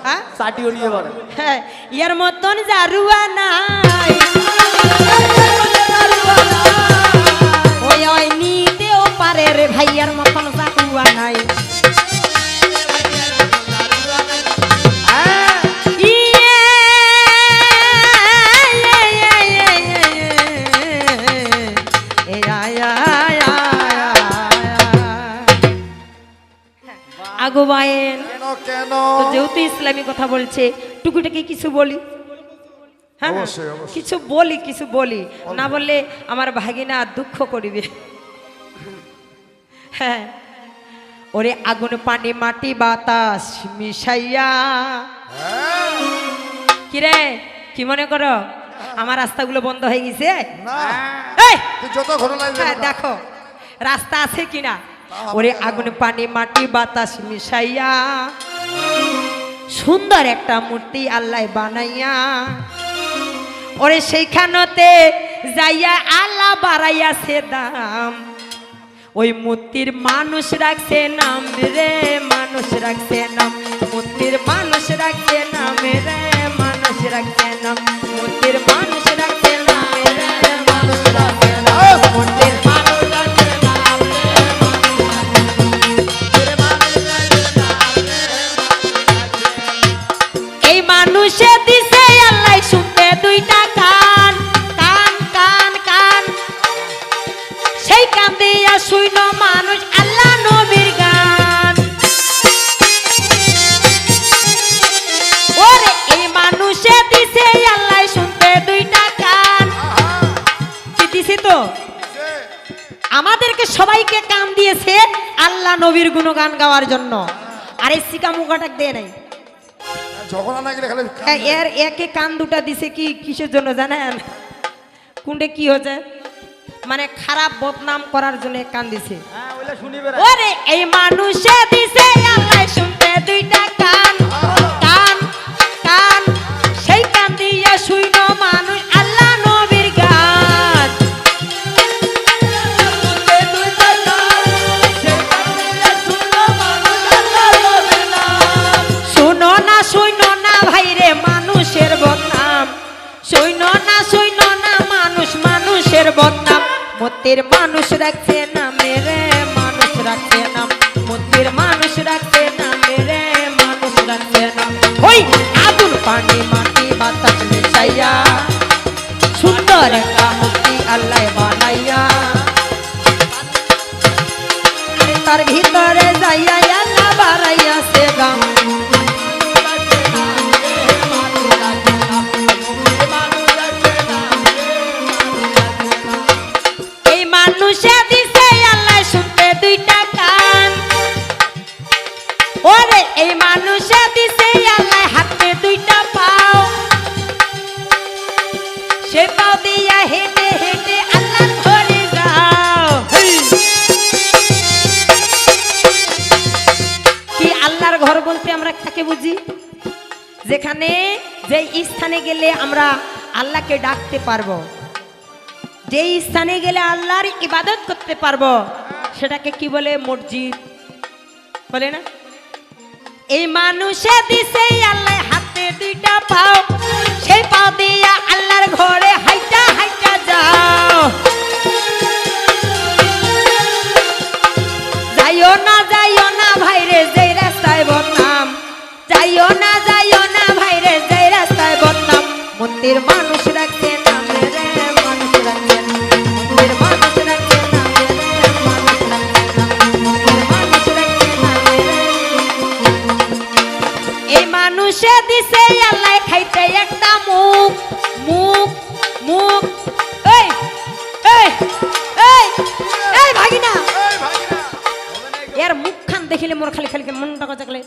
হ্যাঁ চাটিও নিয়ে পারে। হ্যাঁ, ইয়ার মতন জারুয়া নাই, ওই ওই নিতেও পারে রে ভাইয়ার মতন জারুয়া নাই। আগো বায়েন, কেন কেন? তো যেহেতু ইসলামী কথা বলছে, টুকুটাকে কিছু বলি। হ্যাঁ, অবশ্যই, অবশ্যই। কিছু বলি, না বললে আমার ভাগিনা দুঃখ করিবে। হ্যাঁ, ওরে আগুন পানি মাটি বাতাস মিশাইয়া, কিরে কি মনে করো আমার রাস্তাগুলো বন্ধ হয়ে গেছে? না, এই, তুই যত ঘটনা দিছে হ্যাঁ, দেখো রাস্তা আছে কিনা। ওরে আগুন পানি মাটি বাতাস মিশাইয়া সুন্দর একটা মূর্তি আল্লাহ বানাইয়া, ওরে সেইখানতে যাইয়া আল্লাহ বাড়াইয়াছে দাম, ওই মূর্তির মানুষ রাখছে নাম রে, মানুষ রাখছে নাম, মূর্তির মানুষ রাখছে নাম রে, মানুষ রাখছে নাম, মূর্তির মানুষ রাখছে নাম রে, মানুষ রাখছে নাম, মূর্তির মানুষ রাখছে নাম রে, এই মানুষে দিছে আল্লাহ শুনতে দুইটা কান, কান কান কান, সেই কান দিয়া শুইন মানুষ আল্লাহ নবীর গান। ওরে এই মানুষে দিছে আল্লাহ শুনতে দুইটা কান, কি দিছে তো? আমাদেরকে সবাইকে কান দিয়েছে আল্লাহ নবীর গুণগান গাওয়ার জন্য। আরে সিকা মুখাটাক দেয় নাই, যখন আনা গেলে খালি এর একে কান দুটা দিছে কি কিসের জন্য জানেন? কোনটা কি হচ্ছে, মানে খারাপ বদনাম করার জন্য কান দিছে। হ্যাঁ, ওইলা শুনিবে না। ওরে এই মানুষে দিছে আল্লাহ শুনতে দুইটা কান, কান কান, সেই কান দিয়া শুইন মানুষ আল্লাহ নবীর গান। শুনো না শুইন না ভাইরে মানুষের বদনাম, শুইন না মানুষ মানুষের বদনাম, মতের মানুষ রাখছে নামে রে, মানুষ রাখছে নাম, মতের মানুষ রাখছে নামে রে, মানুষ রাখছে নাম। ওই আগুন পানি মাটি বাতাস মিশাইয়া সুন্দর একটা মূর্তি আল্লাহ বানাইয়া, তার ভিতরে যাইয়া আল্লাহ বাড়াইয়াছে গান। এই মানুষে দিছে আল্লাহ শুনতে দুইটা কান, ওরে এই মানুষে দিছে আল্লাহ হাতে দুইটা পাও, সে পাও দিয়া হেঁটে হেঁটে আল্লাহ ধরে যাও। কি আল্লাহর ঘর বলতে আমরা কাকে বুঝি? যেখানে যে স্থানে গেলে আমরা আল্লাহকে ডাকতে পারবো, যে স্থানে গেলে আল্লাহর ইবাদত করতে পারবো, সেটাকে কি বলে? মসজিদ বলে না? এই মানুষে দিছে আল্লাহ হাতে দুইটা পাও, সেই পাও দিয়া আল্লাহর ঘরে হাইটা হাইটা যাও। যাইও না ভাইরে যেই রাস্তায় বদনাম, যাইও না ভাইরে যেই রাস্তায় বদনাম। মন্দির মানুষ রাখছে নামে রে, মানুষ রাখছে না। মন্দির মানুষ রাখছে নামে রে, মানুষ রাখছে না। মন্দির মানুষ রাখছে নামে রে। এই মানুষে দিছে আল্লাহ খাইতে একটা মুখ, মুখ মুখ। এই এই এই এই ভাগিনা, এর মুখখান দেখিলে মোর খালি খালি মনটা কচাকলে।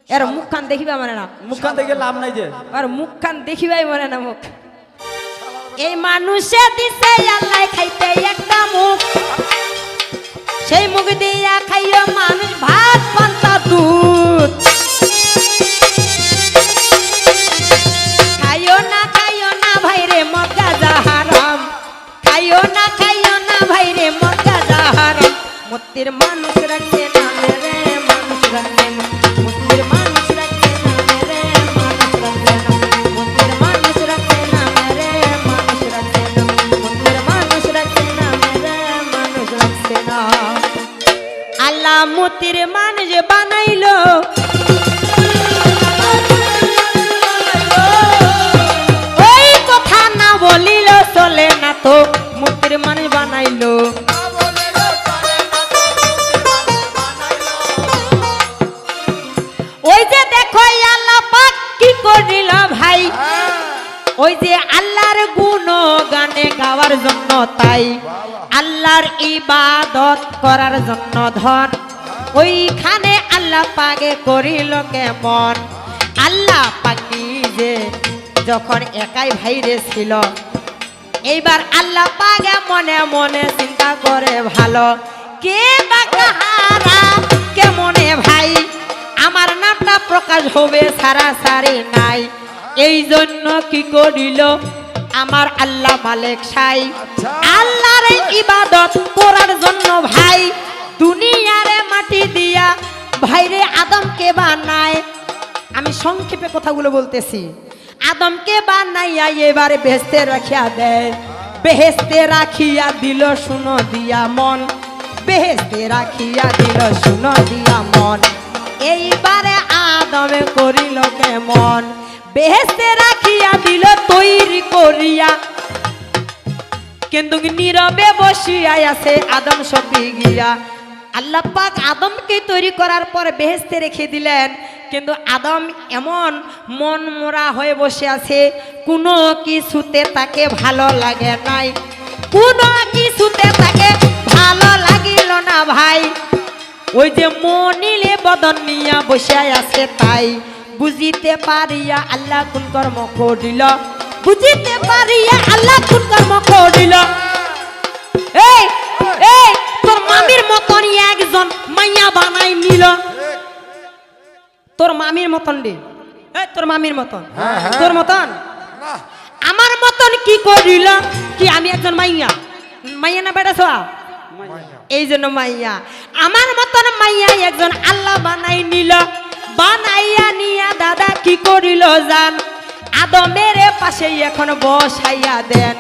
এর মুখখান দেখিবা মানে না, মুখখান থেকে লাভ নাই যে, আর মুখখান দেখিবাই মানে না মুখ। এই মানুষে দিছে আল্লাহ খাইতে একটা মুখ, সেই মুখ দিয়া খাইও মানুষ ভাত পান্তা দুধ। খাইও না ভাইরে মদ গাঁজা হারাম, খাইও না ভাইরে মদ গাঁজা হারাম। মত্তির মানুষ রাখছে নামে রে, মানুষ রাখছে না। মত্তির মানুষ রাখছে নামে রে, মানুষ রাখছে না। মত্তির মানুষ রাখছে নামে রে, মানুষ রাখছে না। মত্তির মানুষ রাখছে নামে রে, মানুষ রাখছে না। আল্লাহ মতির মানুষ বানাইলো, ওই কথা না বলিল চলে না তো, মতির মানুষ বানাইলো। ওই যে দেখো আল্লাহ পাক কি করিল ভাই, ওই যে আল্লাহর গুণ গানে গাওয়ার জন্য, তাই আল্লাহর ইবাদত করার জন্য ধন, ওইখানে আল্লাহ পাকে করিল কেমন। আল্লাহ পাক নিজে যখন একাই ভাইরে ছিল, এইবার আল্লাহ পাকে মনে মনে চিন্তা করে ভালো, কে বা কাহারা কেমনে ভাই, আমার নামটা প্রকাশ হবে সারাসারি নাই। এই জন্য কি করিল আমার আল্লাহ মালিক সাই, আল্লাহর ইবাদত করার জন্য ভাই দুনিয়ারে মাটি দিয়া ভাইরে আদমকে বানায়। আমি সংক্ষেপে কথাগুলো বলতেছি। আদমকে বানাইয়া এবারে বেহেশতে রাখিয়া দেয়, বেহেশতে রাখিয়া দিল শুনো দিয়া মন, বেহেশতে রাখিয়া দিল শুনো দিয়া মন। এইবারে আদমে করিল কেমন, বেহেশতে রাখিয়া দিল তৈরি করিয়া, কিন্তু নীরবে বসিয়া আছে আদম সবই গিয়া। আল্লাহ পাক আদমকে তৈরি করার পর বেহেশতে রেখে দিলেন, কিন্তু আদম এমন মন মোরা হয়ে বসে আছে, কোনো কিছুতে তাকে ভালো লাগে নাই, কোনো কিছুতে তাকে ভালো লাগিল না ভাই। ওই যে মনিলে বদন নিয়া বসে আছে, তাই বুঝিতে পারিয়া আল্লাহ কোন কর্ম করিল, বুঝিতে পারিয়া আল্লাহ কোন কর্ম করিল। এই এই তোর মামির মতন একজন মাইয়া বানাই নিল, তোর মামির মতন রে, তোর মামির মতন, তোর মতন আমার মতন কি করিল, কি আমি একজন মাইয়া, মাইয়া না বেটা ছোয়া, এই জন্য মাইয়া, আমার মতন মাইয়া একজন আল্লাহ বানাই নিল। বানাইয়া নিয়া দাদা কি করিল জান, আদমের পাশে এখন বসাইয়া দেন।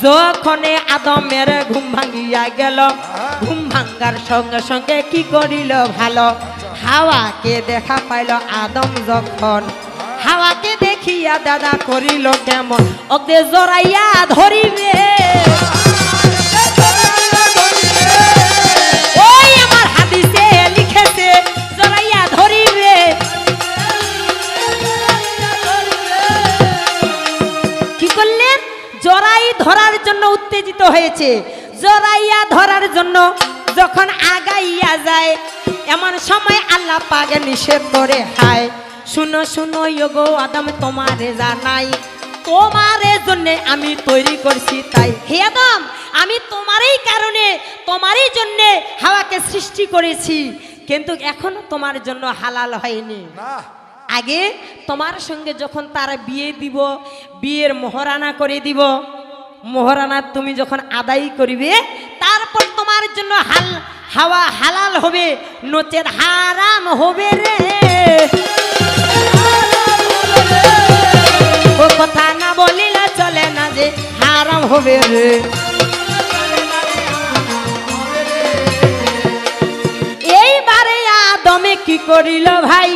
যখন আদমের ঘুম ভাঙিয়া গেল, ঘুম ভাঙ্গার সঙ্গে সঙ্গে কি করিল ভালো, হাওয়াকে দেখা পাইল আদম যখন, হাওয়াকে দেখিয়া দাদা করিল কেমন, ওকে জড়াইয়া ধরিবে, ওই আমার হাদিসে লিখেছে জড়াইয়া ধরিবে। কি করলেন, জড়াই ধরার জন্য উত্তেজিত হয়েছে, জড়াইয়া ধরার জন্য যখন আগাইয়া যায়, এমন সময় আল্লাহ পাক নিষেধ করে, হায় শুনো শুনো গো আদম তোমারে জানাই, তোমারে জন্য আমি তৈরি করছি তাই। হে আদম, আমি তোমারই কারণে তোমারই জন্য হাওয়াকে সৃষ্টি করেছি, কিন্তু এখনো তোমার জন্য হালাল হয়নি। আগে তোমার সঙ্গে যখন তার বিয়ে দিব, বিয়ের মোহরানা করে দিব, মোহরানা তুমি যখন আদায় করিবে, তারপর তোমার জন্য হাওয়া হালাল হবে, নচেত হারাম হবে রে। ও কথা না বলিলে চলে না যে হারাম হবে রে। এইবারে আদমে কি করিল ভাই,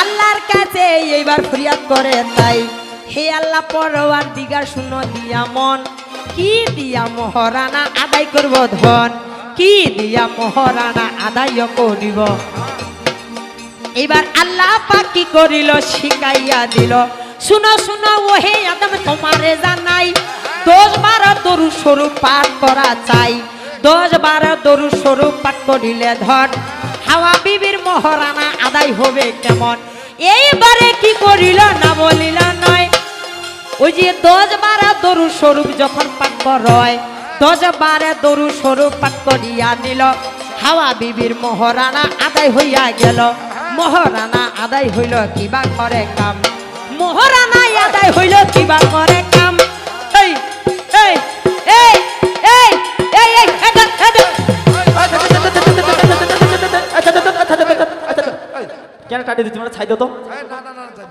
আল্লাহর কাছে এইবার ফরিয়াদ করে তাই, হে আল্লাহ পরওয়ার দিগার শুনো দিয়া মন, কি দিয়া মহারানা আদায় করব ধন, কি দিয়া মহারানা আদায় করিব। এবার আল্লাহ পাক কি করিল শিখাইয়া দিল, শুনো শুনো ওহে আদম তোমারে জানাই, 10-12 দরুদ স্বরূপ পাঠ করা চাই, 10-12 দরুদ স্বরূপ পাঠ করিলে ধন, হাওয়া বিবির মহারানা আদায় হবে কেমন। এইবারে কি করিল না বলিল নয়, ওই যে 10-12 দরুদ স্বরূপ যখন পাঠ করয়, 10-12 দরুদ স্বরূপ পাঠ করিয়া নিল, হাওয়া বিবির মহারানা আদায় হইয়া গেল। মহারানা আদায় হইল কিবা করে কাম, মহারানা আদায় হইল কিবা করে কাম। এই এই এই এই এই এই কেন কাটি দিচ্ছি মানে ছাই তো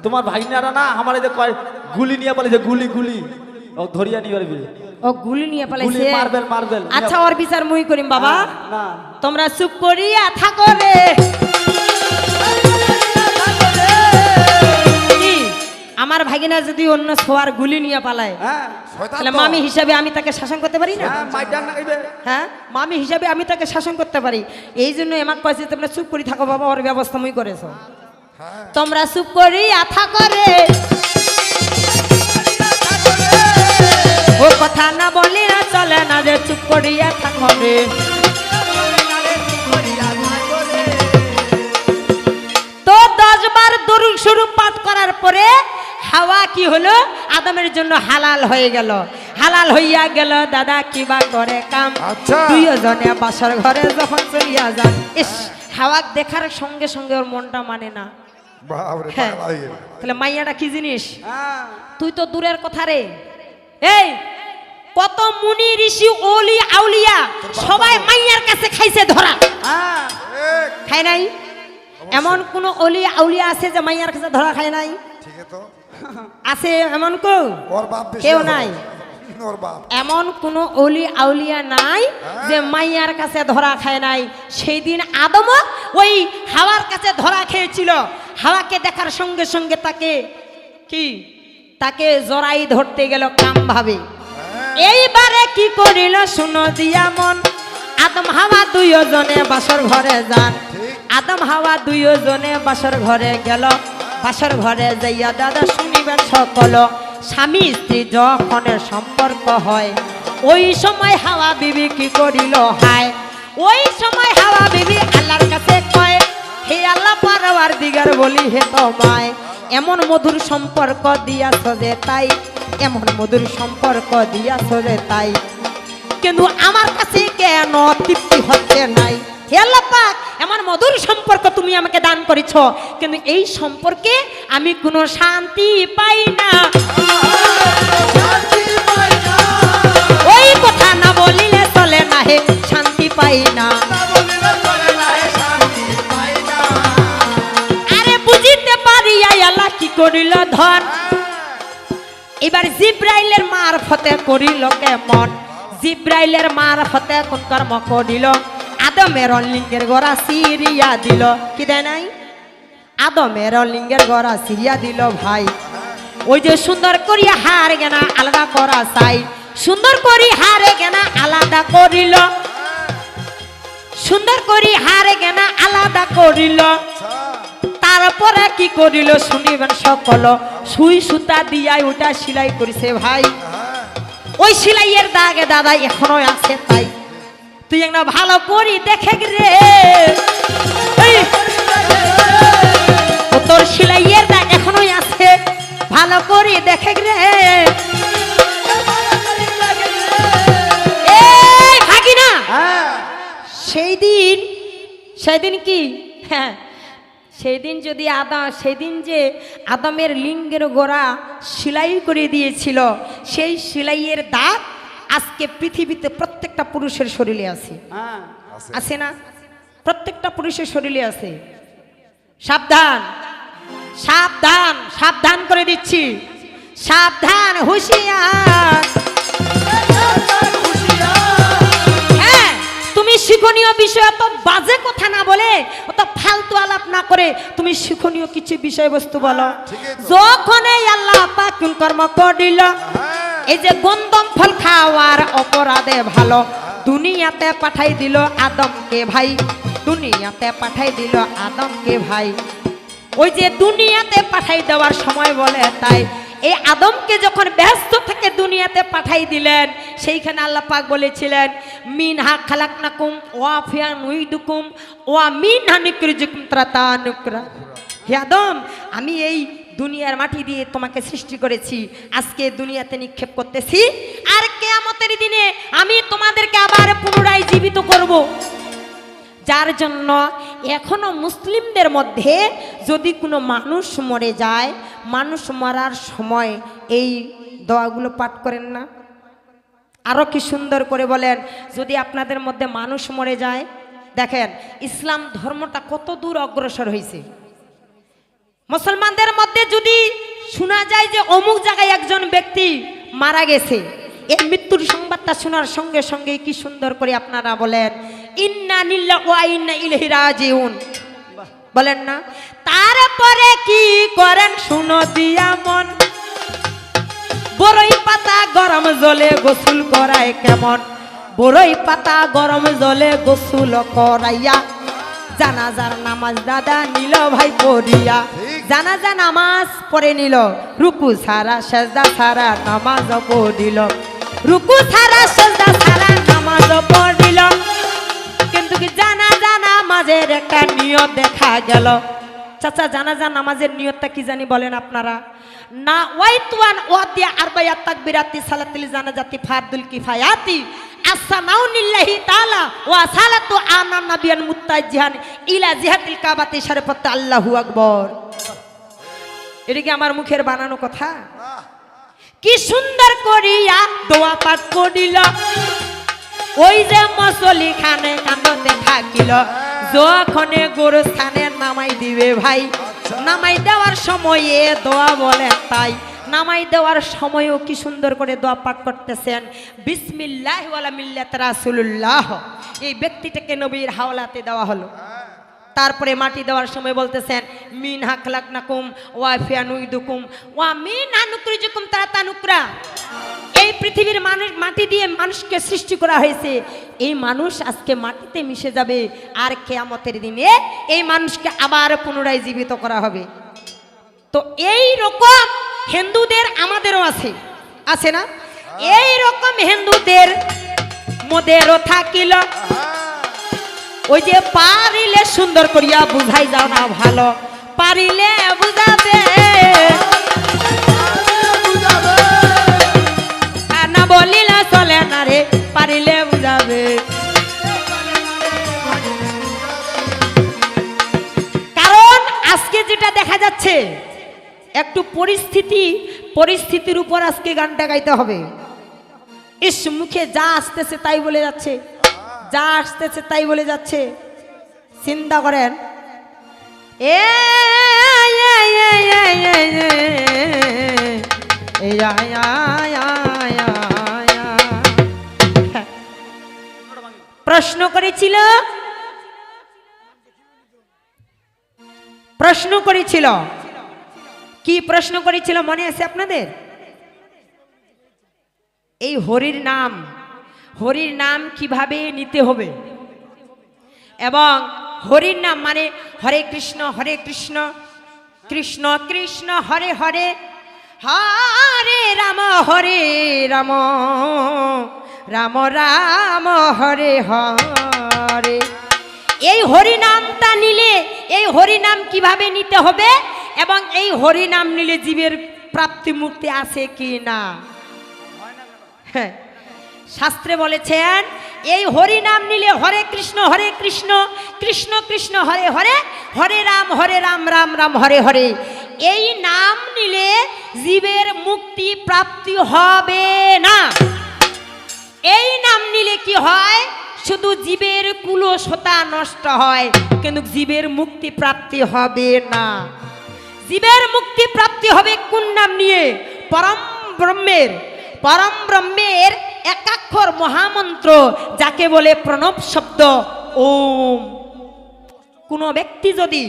তোমার ভাগিনারা না আমার এই যে গুলি নিয়ে বলে যে গুলি গুলি ও ধরিয়া নিয়ে পারবি, ও গুলি নিয়ে গুলি পালাইছে। Marble marble. আচ্ছা ওর বিচার মুই করিম বাবা, না তোমরা চুপ করিয়া থাকো রে। কি আমার ভাগিনা যদি অন্য ছোয়ার গুলি নিয়ে পালায়, হ্যাঁ তাহলে মামি হিসাবে আমি তাকে শাসন করতে পারি না? হ্যাঁ মাইটার না গাইবে। হ্যাঁ মামি হিসাবে আমি তাকে শাসন করতে পারি। এই জন্য এমাক কয়েছে তোমরা চুপ করি থাকো বাবা, ওর ব্যবস্থা মুই করেছো। তোমরা চুপ করিয়া থাকো রে, ও কথা না বলি না চলে না যে চুপ করিয়া থাকো রে। তো 10-12 দরুদ স্বরূপ পাঠ করার পরে হাওয়া কি হলো, আদমের জন্য হালাল হয়ে গেল। হালাল হইয়া গেল দাদা কিবা করে কাম, আচ্ছা। দুইজনে বাসর ঘরে যখন চলিয়া যান, ইস হাওয়াক দেখার সঙ্গে সঙ্গে ওর মনটা মানে না। বাপরে হ্যাঁ। পাগলা হয়ে গেল। তাহলে মাইয়াটা কি জিনিস, হ্যাঁ তুই তো দূরের কথা রে। এই কত মুনি ঋষি ওলি আউলিয়া সবাই মাইয়ার কাছে খাইছে ধরা, হ্যাঁ খায় নাই? এমন কোন অলি আউলিয়া আছে যে মাইয়ার কাছে ধরা খায় নাই? ঠিক আছে তো আছে এমন কেউ? ওর বাপ বেশি কেউ আছে। নাই। ওর বাপ এমন কোন অলি আউলিয়া নাই যে মাইয়ার কাছে ধরা খায় নাই। সেই দিন আদম ওই হাওয়ার কাছে ধরা খেয়েছিল। হাওয়াকে দেখার সঙ্গে সঙ্গে তাকে কি তাকে জড়াই ধরতে গেল কাম ভাবে। এইবারে কি করিল শুনো দিয়া মন, আদম হাওয়া দুইজনে বাসর ঘরে যান। আদম হাওয়া দুইজনে বাসর ঘরে গেল। বাসর ঘরে যাইয়া দাদা শুনিবেন সকল, স্বামী স্ত্রী যখন সম্পর্ক হয়, ওই সময় হাওয়া বিবি কি করিল হায়, ওই সময় হাওয়া বিবি আল্লাহর কাছে কয়, হে আল্লাহ পারওয়ার দিগার বলি হে তোমায়, এমন মধুর সম্পর্ক দিয়াছ যে তাই, এমন মধুর সম্পর্ক দিয়াছ যে তাই, কিন্তু আমার কাছে কেন তৃপ্তি হচ্ছে নাই। হে আল্লাহ পাক, এমন মধুর সম্পর্ক তুমি আমাকে দান করেছ, কিন্তু এই সম্পর্কে আমি কোনো শান্তি পাই না। ওই কথা না বলিলে চলে না হে, শান্তি পাই না। আরে বুঝিতে পারি আল্লাহ কি করিল ধন, এবার জিব্রাইলের মারফতে করিল কেমন, জিব্রাইলের মারফতে কোন কর্ম করিল, আদমের লিঙ্গের গড়া সিরিয়া দিল। কি দেয় নাই? আদমের লিঙ্গের গড়া সিরিয়া দিল ভাই। ওই যে সুন্দর করিয়া হার গেনা আলাদা করা চাই, সুন্দর করি হারে গেনা আলাদা করিল, সুন্দর করি হারে গেনা আলাদা করিল। তারপরে কি করিল শুনিবেন সকল, সুই সুতা দিয়া ওটা সেলাই করিছে ভাই। ওই সেলাইয়ের দাগে দাদা এখনো আছে তাই, তুই একটা ভালো করি দেখে রে, তোর সেলাইয়ের দাগ এখনো আছে, ভালো করি দেখে রে। এই ভাগিনা, সেই দিন কি, হ্যাঁ সেদিন যদি সেদিন যে আদমের লিঙ্গের গোড়া সেলাই করে দিয়েছিল, সেই সেলাইয়ের দাগ আজকে পৃথিবীতে প্রত্যেকটা পুরুষের শরীরে আছে। আছে না? প্রত্যেকটা পুরুষের শরীরে আছে। সাবধান, সাবধান, সাবধান করে দিচ্ছি, সাবধান, হুঁশিয়ার। হ্যাঁ, তুমি শিক্ষণীয় বিষয় অত বাজে কথা না বলে, অত ফালতু আলাপ না করে তুমি শিক্ষণীয় কিছু বিষয়বস্তু বলো। যখন এই আল্লাহ পাক কর্ম করিল, এই যে গন্ধম ফল খাওয়ার অপরাধে ভালো দুনিয়াতে পাঠাই দিল আদমকে ভাই, দুনিয়াতে পাঠাই দিল আদমকে ভাই। ওই যে দুনিয়াতে পাঠাই দেওয়ার সময় বলে তাই এই আদমকে যখন ব্যস্ত থেকে দুনিয়াতে পাঠাই দিলেন, সেইখানে আল্লাহ পাক বলেছিলেন মিনহা খালাকনাকুম ওয়া ফিয়া নুইদুকুম ওয়া মিনহা নুখরিজুকুম তারাতান নুকরা। হে আদম, আমি এই দুনিয়ার মাটি দিয়ে তোমাকে সৃষ্টি করেছি, আজকে দুনিয়াতে নিক্ষেপ করতেছি, আর কিয়ামতের দিনে আমি তোমাদেরকে আবার পুনরায় জীবিত করব। যার জন্য এখনো মুসলিমদের মধ্যে যদি কোনো মানুষ মরে যায়, মানুষ মরার সময় এই দোয়াগুলো পাঠ করেন না? আরও কি সুন্দর করে বলেন, যদি আপনাদের মধ্যে মানুষ মরে যায়, দেখেন ইসলাম ধর্মটা কত দূর অগ্রসর হয়েছে। মুসলমানদের মধ্যে যদি শোনা যায় যে অমুক জায়গায় একজন ব্যক্তি মারা গেছে, এই মৃত্যুর সংবাদটা শোনার সঙ্গে সঙ্গে কি সুন্দর করে আপনারা বলেন ইন্না লিল্লাহি ওয়া ইন্না ইলাইহি রাজিউন, বলেন না? তারপরে কি করেন শুনো দিয়া মন, বড়ই পাতা গরম জলে গোসল করায় কেমন, বড়ই পাতা গরম জলে গোসল করাইয়া জানাজার নামাজ দাদা নিল ভাই পড়িয়া, জানাজা নামাজ পড়ে নিল, রুকু ছাড়া সেজদা ছাড়া নামাজ পড়িল, রুকু ছাড়া সেজদা ছাড়া নামাজ পড়িল। কিন্তু কি জানাজা নামাজের একটা নিয়ত দেখা গেল। চাচা, জানাজা নামাজের নিয়তটা কি জানি বলেন আপনারা? না ওয়াইতুয়ান ওয়াদিয়া আরবায়াত তাকবিরাতি সালাতুল জানাজাতি ফারদুল কিফায়াতি আসসানাউনিল্লাহি তাআলা ওয়া সালাতু আনা নাবিয়ান মুত্তাজিহান ইলা জিহাতিল কাবাতি শরীফাত আল্লাহু আকবার। এটা কি আমার মুখের বানানো কথা? কি সুন্দর করিয়া দোয়া পাঠ করিল, ওই যে মসলি খানে কান্দতে থাকিল, যখনে গোরস্থানে নামাই দিবে ভাই, নামাই দেওয়ার সময়ে দোয়া বলেন তাই, নামাই দেওয়ার সময়ও কি সুন্দর করে দোয়া পাঠ করতেছেন বিসমিল্লাহ ওয়ালা মিল্লাত রাসূলুল্লাহ। এই ব্যক্তিটাকে নবীর হাওলাতে দেওয়া হলো। তারপরে মাটি দেওয়ার সময় বলতেছেন মিনহা খালাকনাকুম ওয়া ফিয়া নুইদুকুম ওয়া মিনহা নুখরিজুকুম তারাতান নুকরা। এই পৃথিবীর মানুষ মাটি দিয়ে মানুষকে সৃষ্টি করা হয়েছে, এই মানুষ আজকে মাটিতে মিশে যাবে, আর কিয়ামতের দিনে এই মানুষকে আবার পুনরায় জীবিত করা হবে। তো এই রকম হিন্দুদের আমাদেরও আছে, আছে না? এই রকম হিন্দুদের মদেরও থাকিল, ওই যে পারিলে সুন্দর করিয়া বুঝাই যাও না ভালো, পারিলে বুঝাবে না বলিলে চলে না রে, পারিলে বুঝাবে। কারণ আজকে যেটা দেখা যাচ্ছে, একটু পরিস্থিতির উপর আজকে গানটা গাইতে হবে। ইস, মুখে যা আসতেছে তাই বলে যাচ্ছে, যা আসতেছে তাই বলে যাচ্ছে। চিন্তা করেন, প্রশ্ন করেছিল কি প্রশ্ন করেছিল মনে আছে আপনাদের? এই হরির নাম কিভাবে নিতে হবে, এবং হরির নাম মানে হরে কৃষ্ণ কৃষ্ণ কৃষ্ণ হরে হরে, হরে রাম রাম রাম হরে হরে। এই হরি নামটা নিলে, এই হরি নাম কিভাবে নিতে হবে, এবং এই হরি নাম নিলে জীবের প্রাপ্তি মুক্তি আছে কি না? হ্যাঁ, শাস্ত্রে বলেছেন এই হরি নাম নিলে হরে কৃষ্ণ কৃষ্ণ কৃষ্ণ হরে হরে, হরে রাম রাম রাম হরে হরে, এই নাম নিলে জীবের মুক্তি প্রাপ্তি হবে না। এই নাম নিলে কি হয়? শুধু জীবের কুলসতা নষ্ট হয়, কিন্তু জীবের মুক্তি প্রাপ্তি হবে না। জীবের মুক্তি প্রাপ্তি হবে কোন নাম নিয়ে? পরম ব্রহ্মের একাক্ষর মহামন্ত্র যাকে বলে প্রণব শব্দ ওম। কোন ব্যক্তি যদি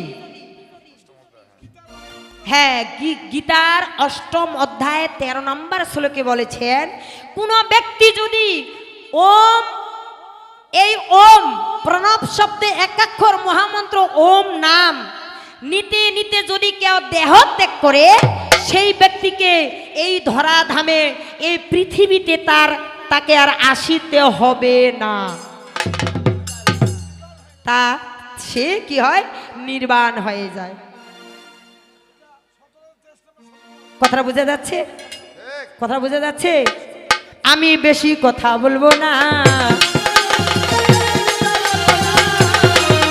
গীতার ৮ম অধ্যায়ে ১৩ নম্বর শ্লোকে বলেছেন, কোন ব্যক্তি যদি এই ওম প্রণব শব্দে একাক্ষর মহামন্ত্র ওম নাম নিতে নিতে যদি কেউ দেহ ত্যাগ করে, সেই ব্যক্তিকে এই ধরাধামে এই পৃথিবীতে তাকে আর আসিতে হবে না। তা সে কি হয়? নির্বাণ হয়ে যায়। কথাটা বোঝা যাচ্ছে? কথা বোঝা যাচ্ছে? আমি বেশি কথা বলবো না,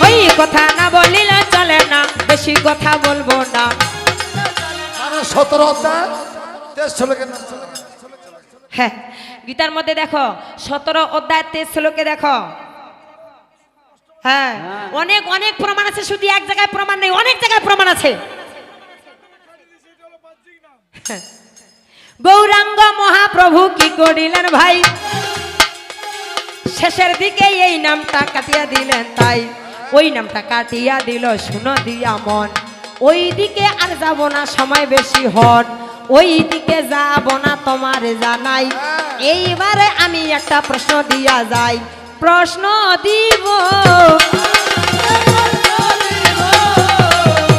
ওই কথা না বলিলে চলে না, বেশি কথা বলবো না। 17 অধ্যায় 23 শ্লোকে। হ্যাঁ, গীতার মধ্যে দেখো 17 অধ্যায় 23 শ্লোকে দেখো। হ্যাঁ, অনেক অনেক প্রমাণ আছে, শুধু এক জায়গায় প্রমাণ নেই, অনেক জায়গায় প্রমাণ আছে। গৌরাঙ্গ মহাপ্রভু কি করিলেন ভাই, শেষের দিকে এই নামটা কাটিয়া দিলেন, তাই ওই নামটা কাটিয়া দিল শুনো দিয়া মন। ওই দিকে আর যাব না, সময় বেশি হট, ওই দিকে যাব না তোমার জানাই। এইবারে আমি একটা প্রশ্ন দিয়া যাই, প্রশ্ন দিব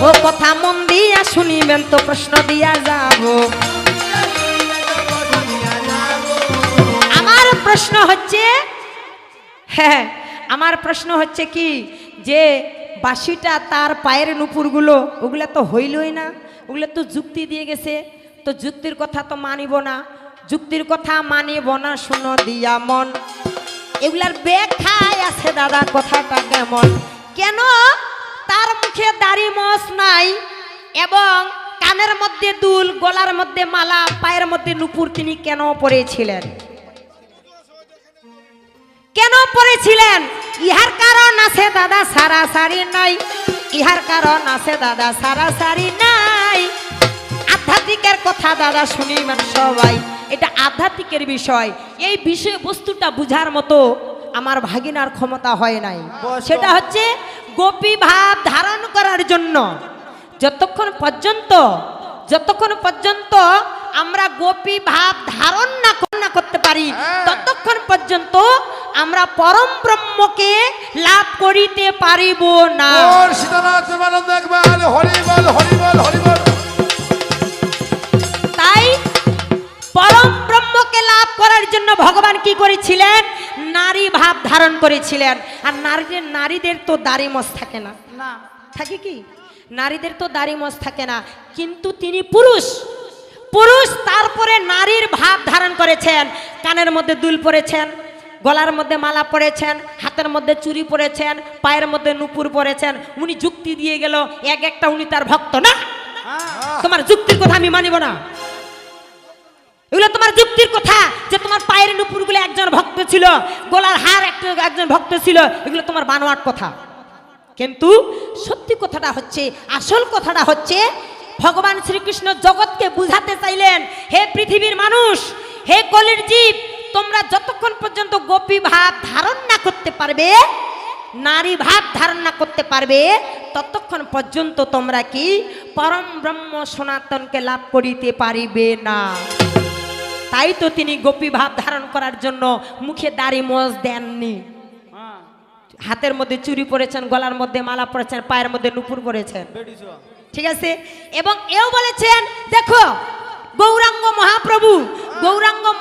ও কথা মন দিয়া শুনিবেন তো, প্রশ্ন দিয়া যাব। আমার প্রশ্ন হচ্ছে, হ্যাঁ আমার প্রশ্ন হচ্ছে কি, যে বাঁশিটা তার পায়ের নুপুরগুলো ওগুলো তো হইলই না, ওগুলো তো যুক্তি দিয়ে গেছে, তো যুক্তির কথা তো মানিব না, যুক্তির কথা মানিব না শুনো দিয়া মন। এগুলার ব্যাখ্যায় আছে দাদা কথাটা কেমন, কেন তার মুখে দাড়ি মোছ নাই এবং কানের মধ্যে দুল, গলার মধ্যে মালা, পায়ের মধ্যে নুপুর তিনি কেন পরেছিলেন? কেন পরেছিলেন? ইহার কারণ আছে দাদা সারাসারি নাই, ইহার কারণ আছে দাদা সারাসারি নাই। আধ্যাত্মিকের কথা দাদা শুনিবেন সবাই, এটা আধ্যাত্মিকের বিষয়। এই বিষয় বস্তুটা বুঝার মতো আমার ভাগিনার ক্ষমতা হয় নাই। সেটা হচ্ছে গোপী ভাব ধারণ করার জন্য যতক্ষণ পর্যন্ত আমরা গোপী ভাব ধারণ না করতে পারি, ততক্ষণ পর্যন্ত আমরা পরম ব্রহ্মকে লাভ করিতে পারিব না। তাই পরম ব্রহ্মকে লাভ করার জন্য ভগবান কি করেছিলেন? নারী ভাব ধারণ করেছিলেন। আর নারীদের তো দাড়ি মোছ থাকে না, থাকে কি? নারীদের তো দাড়ি মোছ থাকে না, কিন্তু তিনি পুরুষ, তারপরে নারীর ভাব ধারণ করেছেন। কানের মধ্যে দুল পরেছেন, গলার মধ্যে মালা পরেছেন, হাতের মধ্যে চুড়ি পরেছেন, পায়ের মধ্যে নুপুর পরেছেন। উনি যুক্তি দিয়ে গেল, এক একটা উনি তার ভক্ত না। তোমার যুক্তির কথা আমি মানিব না, এগুলো তোমার যুক্তির কথা, যে তোমার পায়ের নুপুরগুলো একজন ভক্ত ছিল, গলার হার একজন ভক্ত ছিল, এগুলো তোমার বানোয়াট কথা। কিন্তু সত্যি কথাটা হচ্ছে, আসল কথাটা হচ্ছে, ভগবান শ্রীকৃষ্ণ জগৎকে বুঝাতে চাইলেন, হে পৃথিবীর মানুষ, হে কলির জীব, তোমরা যতক্ষণ পর্যন্ত গোপী ভাব ধারণ না করতে পারবে, নারী ভাব ধারণ না করতে পারবে, ততক্ষণ পর্যন্ত তোমরা কি পরম ব্রহ্ম সনাতনকে লাভ করিতে পারিবে না। তাই তো তিনি গোপী ভাব ধারণ করার জন্য মুখে দাড়ি মোছ দেননি, হাতের মধ্যে চুড়ি পরেছেন, গলার মধ্যে মালা পরেছেন, পায়ের মধ্যে নুপুর পরেছেন, ঠিক আছে। এবং এও বলেছেন, দেখো গৌরাঙ্গ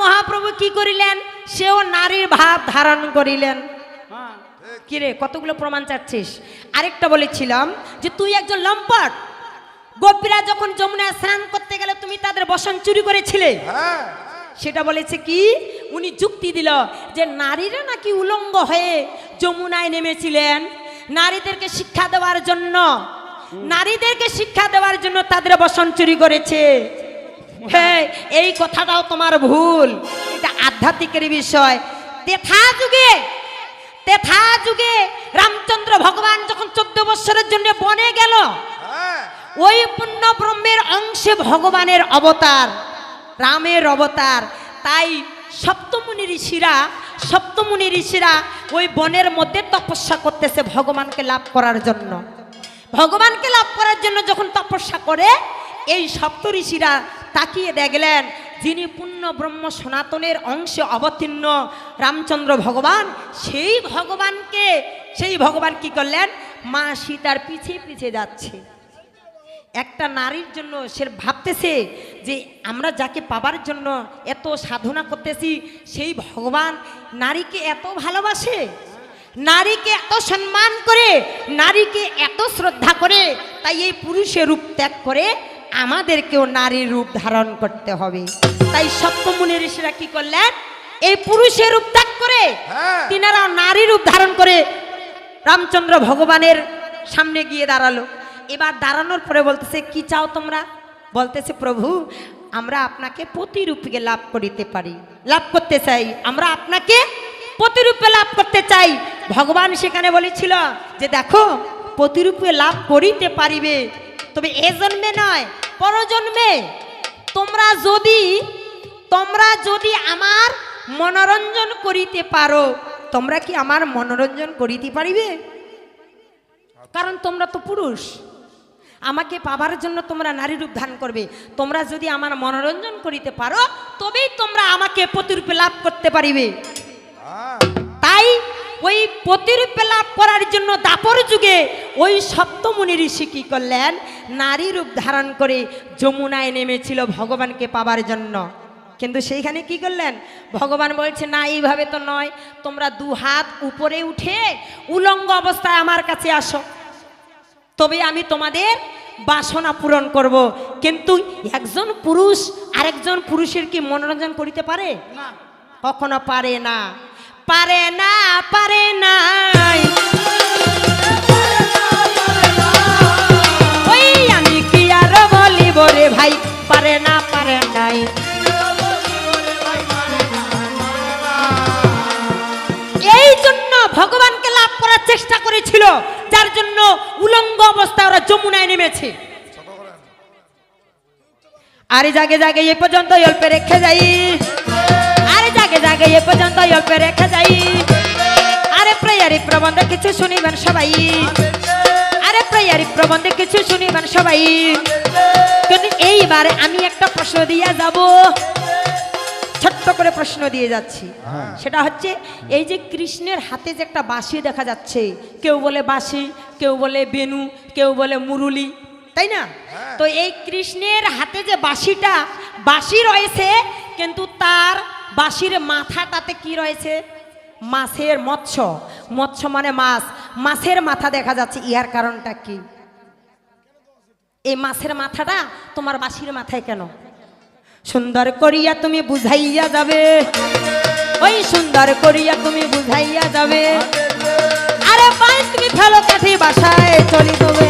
মহাপ্রভু কি করিলেন? সেও নারীর ভাব ধারণ করিলেন। কিরে কতগুলো প্রমাণ চাচ্ছিস? আরেকটা বলেছিলাম যে তুই একজন লম্পট, গোপীরা যখন যমুনায় স্নান করতে গেলে তুমি তাদের বসন চুরি করেছিলে। সেটা বলেছে কি? উনি যুক্তি দিল যে নারীরা নাকি উলঙ্গ হয়ে যমুনায় নেমেছিলেন নারীদেরকে শিক্ষা দেওয়ার জন্য, তাদের বসন চুরি করেছে। হ্যাঁ, এই কথাটাও তোমার ভুল, এটা আধ্যাত্মিকের বিষয়। তেথা যুগে রামচন্দ্র ভগবান যখন 14 বৎসরের জন্য বনে গেল, ওই পূর্ণ ব্রহ্মের অংশে ভগবানের অবতার, রামের অবতার। তাই সপ্তমুনি ঋষিরা ওই বনের মধ্যে তপস্যা করতেছে ভগবানকে লাভ করার জন্য। ভগবানকে লাভ করার জন্য যখন তপস্যা করে, এই সপ্ত ঋষিরা তাকিয়ে দেখলেন যিনি পূর্ণ ব্রহ্ম সনাতনের অংশে অবতীর্ণ রামচন্দ্র ভগবান, সেই ভগবান কি করলেন, মা সীতার পিছে পিছে যাচ্ছে। একটা নারীর জন্য সে ভাবতেছে যে আমরা যাকে পাবার জন্য এত সাধনা করতেছি, সেই ভগবান নারীকে এত ভালোবাসে, নারীকে এত সম্মান করে, নারীকে এত শ্রদ্ধা করে। তাই এই পুরুষের রূপ ত্যাগ করে আমাদেরকেও নারীর রূপ ধারণ করতে হবে। তাই সপ্তমুনি ঋষিরা কি করলেন, এই পুরুষের রূপ ত্যাগ করে তিনারা নারী রূপ ধারণ করে রামচন্দ্র ভগবানের সামনে গিয়ে দাঁড়ালো। এবার দাঁড়ানোর পরে বলতেছে, কি চাও তোমরা? বলতেছে, প্রভু আমরা আপনাকে প্রতিরূপে লাভ করতে চাই, আমরা আপনাকে প্রতিরূপে লাভ করতে চাই। ভগবান সেখানে বলেছিল যে দেখো, প্রতিরূপে লাভ করিতে পারিবে, তবে এ জন্মে নয়, পরজন্মে। তোমরা যদি আমার মনোরঞ্জন করিতে পারো, তোমরা কি আমার মনোরঞ্জন করিতে পারিবে? কারণ তোমরা তো পুরুষ, আমাকে পাবার জন্য তোমরা নারী রূপ ধারণ করবে। তোমরা যদি আমার মনোরঞ্জন করিতে পারো, তবেই তোমরা আমাকে প্রতিরূপে লাভ করতে পারিবে। তাই ওই প্রতিরূপে লাভ করার জন্য দাপর যুগে ওই সপ্তমুনি ঋষি কি করলেন, নারী রূপ ধারণ করে যমুনায় নেমেছিল ভগবানকে পাবার জন্য। কিন্তু সেইখানে কি করলেন, ভগবান বলছে না, এইভাবে তো নয়, তোমরা 2 হাত উপরে উঠে উলঙ্গ অবস্থায় আমার কাছে আসো, তবে আমি তোমাদের বাসনা পূরণ করব। কিন্তু একজন পুরুষ আরেকজন পুরুষের কি মনোরঞ্জন করিতে পারে? না, কখনো পারে না, পারে না, পারে না। ওই আমি কি আর বলিব রে ভাই, পারে না, পারে নাই। এই জন্য ভগবানকে লাভ করার চেষ্টা করেছিল, যার জন্য উলঙ্গ অবস্থায় ওরা যমুনায় নেমেছে। আরে জাগে জাগে এ পর্যন্ত অল্পে রেখে যাই, আরে জাগে জাগে এ পর্যন্ত অল্পে রেখে যাই। আরে প্রেয়ারি প্রবন্ধ কিছু শুনিবেন সবাই, আরে প্রেয়ারি প্রবন্ধে কিছু শুনিবেন সবাই। কিন্তু এইবারে আমি একটা প্রশ্ন দিয়ে যাব, ছোট্ট করে প্রশ্ন দিয়ে যাচ্ছি। সেটা হচ্ছে, এই যে কৃষ্ণের হাতে যে একটা বাঁশি দেখা যাচ্ছে, কেউ বলে বাঁশি, কেউ বলে বেনু, কেউ বলে মুরুলি, তাই না? তো এই কৃষ্ণের হাতে যে বাঁশি রয়েছে, কিন্তু তার বাঁশির মাথাটাতে কি রয়েছে, মাছের মৎস্য মানে মাছের মাথা দেখা যাচ্ছে। ইহার কারণটা কি? এই মাছের মাথাটা তোমার বাঁশির মাথায় কেন? সুন্দর করিয়া তুমি বুঝাইয়া যাবে, ওই সুন্দর করিয়া তুমি বুঝাইয়া যাবে। আরে পাই তুমি ফেলো কাঠি বাসায় চলি তবে।